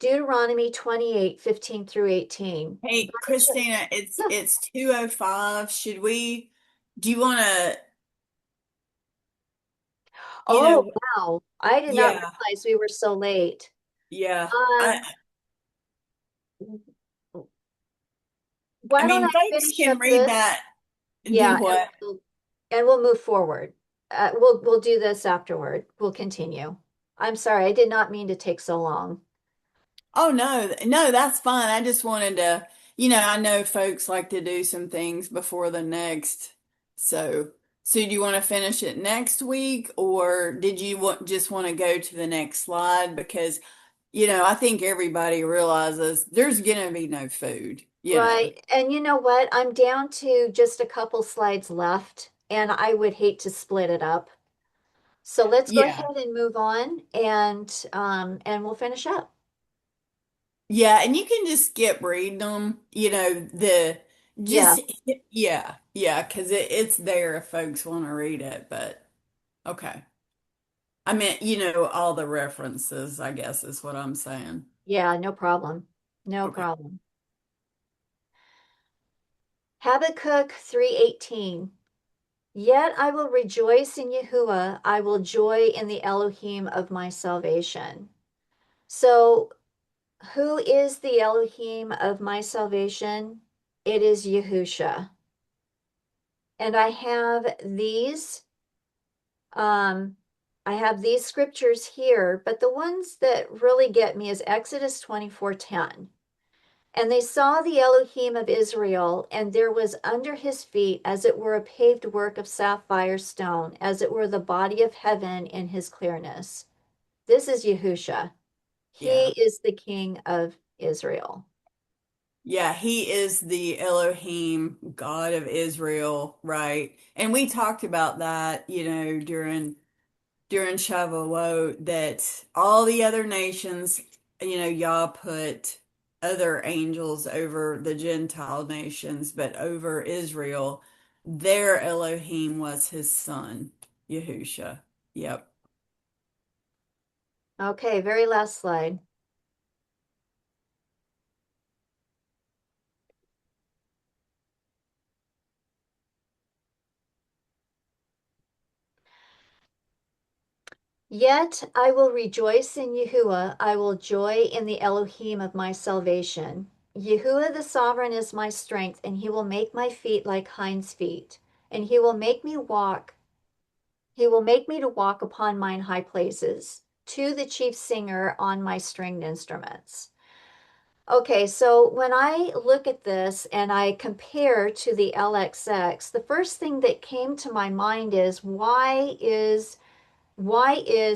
Deuteronomy 28:15 through 18. Hey, Christina, it's 2:05. Do you want to, you Oh, know, wow. I did not yeah, realize we were so late. yeah. I Um, I why don't mean, I folks finish can up read this? that. Do Yeah, what? and we'll move forward. We'll do this afterward. We'll continue. I'm sorry, I did not mean to take so long. Oh, no, no, that's fine. I just wanted to, I know folks like to do some things before the next. So, so do you want to finish it next week, or did you just want to go to the next slide? Because, I think everybody realizes there's gonna be no food. Right. And you know what? I'm down to just a couple slides left, and I would hate to split it up. So let's go Yeah. ahead and move on, and we'll finish up. Yeah, and you can just skip reading them, Yeah. just, yeah, because it's there if folks want to read it, but okay. I meant, all the references, I guess is what I'm saying. Yeah, no problem. No Okay. problem. Habakkuk 3:18. Yet I will rejoice in Yahuwah, I will joy in the Elohim of my salvation. So, who is the Elohim of my salvation? It is Yahusha. And um, I have these scriptures here, but the ones that really get me is Exodus 24:10. And they saw the Elohim of Israel, and there was under his feet, as it were, a paved work of sapphire stone, as it were the body of heaven in his clearness. This is Yahusha. He Yeah. is the King of Israel. Yeah, he is the Elohim, God of Israel, right? And we talked about that, during Shavuot, that all the other nations, Yah put other angels over the Gentile nations, but over Israel, their Elohim was his son, Yahusha. Yep. Okay, very last slide. Yet I will rejoice in Yahuwah. I will joy in the Elohim of my salvation. Yahuwah the sovereign is my strength, and he will make my feet like hinds' feet, and he will make me walk. He will make me to walk upon mine high places, to the chief singer on my stringed instruments. Okay, so when I look at this and I compare to the LXX, the first thing that came to my mind is why is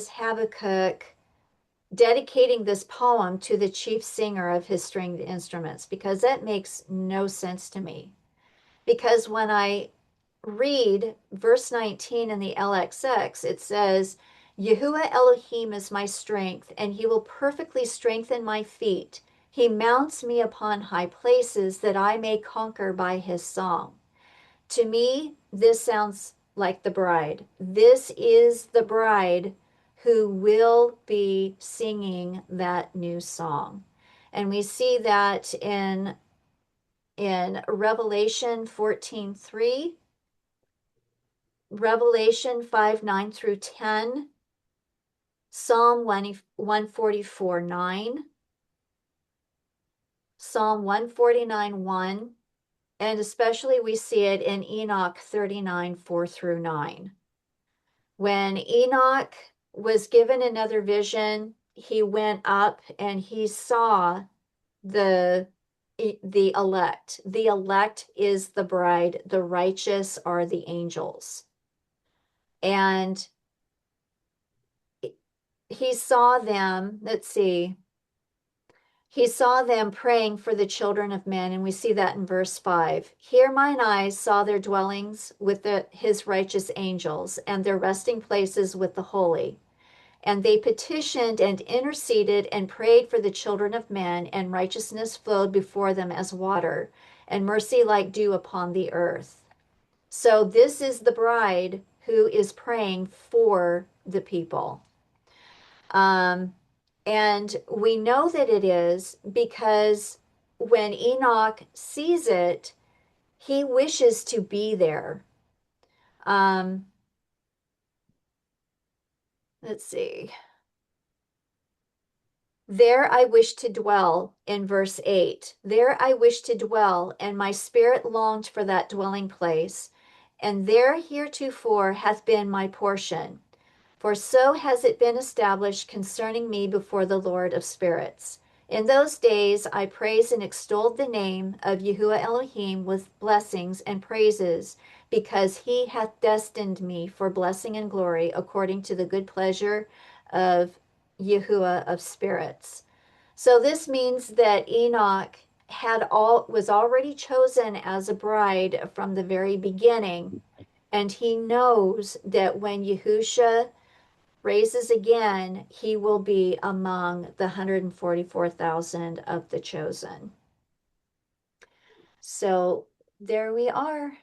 Habakkuk dedicating this poem to the chief singer of his stringed instruments? Because that makes no sense to me. Because when I read verse 19 in the LXX, it says, Yahuwah Elohim is my strength, and he will perfectly strengthen my feet. He mounts me upon high places that I may conquer by his song. To me, this sounds like the bride. This is the bride who will be singing that new song. And we see that in Revelation 14:3, Revelation 5:9 through 10, Psalm 144:9, Psalm 149:1, and especially we see it in Enoch 39:4 through 9. When Enoch was given another vision, he went up and he saw the elect. The elect is the bride, the righteous are the angels. And he saw them, let's see, he saw them praying for the children of men, and we see that in verse 5. Here mine eyes saw their dwellings with his righteous angels, and their resting places with the holy. And they petitioned and interceded and prayed for the children of men, and righteousness flowed before them as water, and mercy like dew upon the earth. So this is the bride who is praying for the people. And we know that it is because when Enoch sees it, he wishes to be there. Let's see. There I wish to dwell in verse 8. There I wish to dwell, and my spirit longed for that dwelling place. And there heretofore hath been my portion. For so has it been established concerning me before the Lord of spirits. In those days I praised and extolled the name of Yahuwah Elohim with blessings and praises, because he hath destined me for blessing and glory according to the good pleasure of Yahuwah of spirits. So this means that Enoch was already chosen as a bride from the very beginning, and he knows that when Yahusha raises again, he will be among the 144,000 of the chosen. So there we are.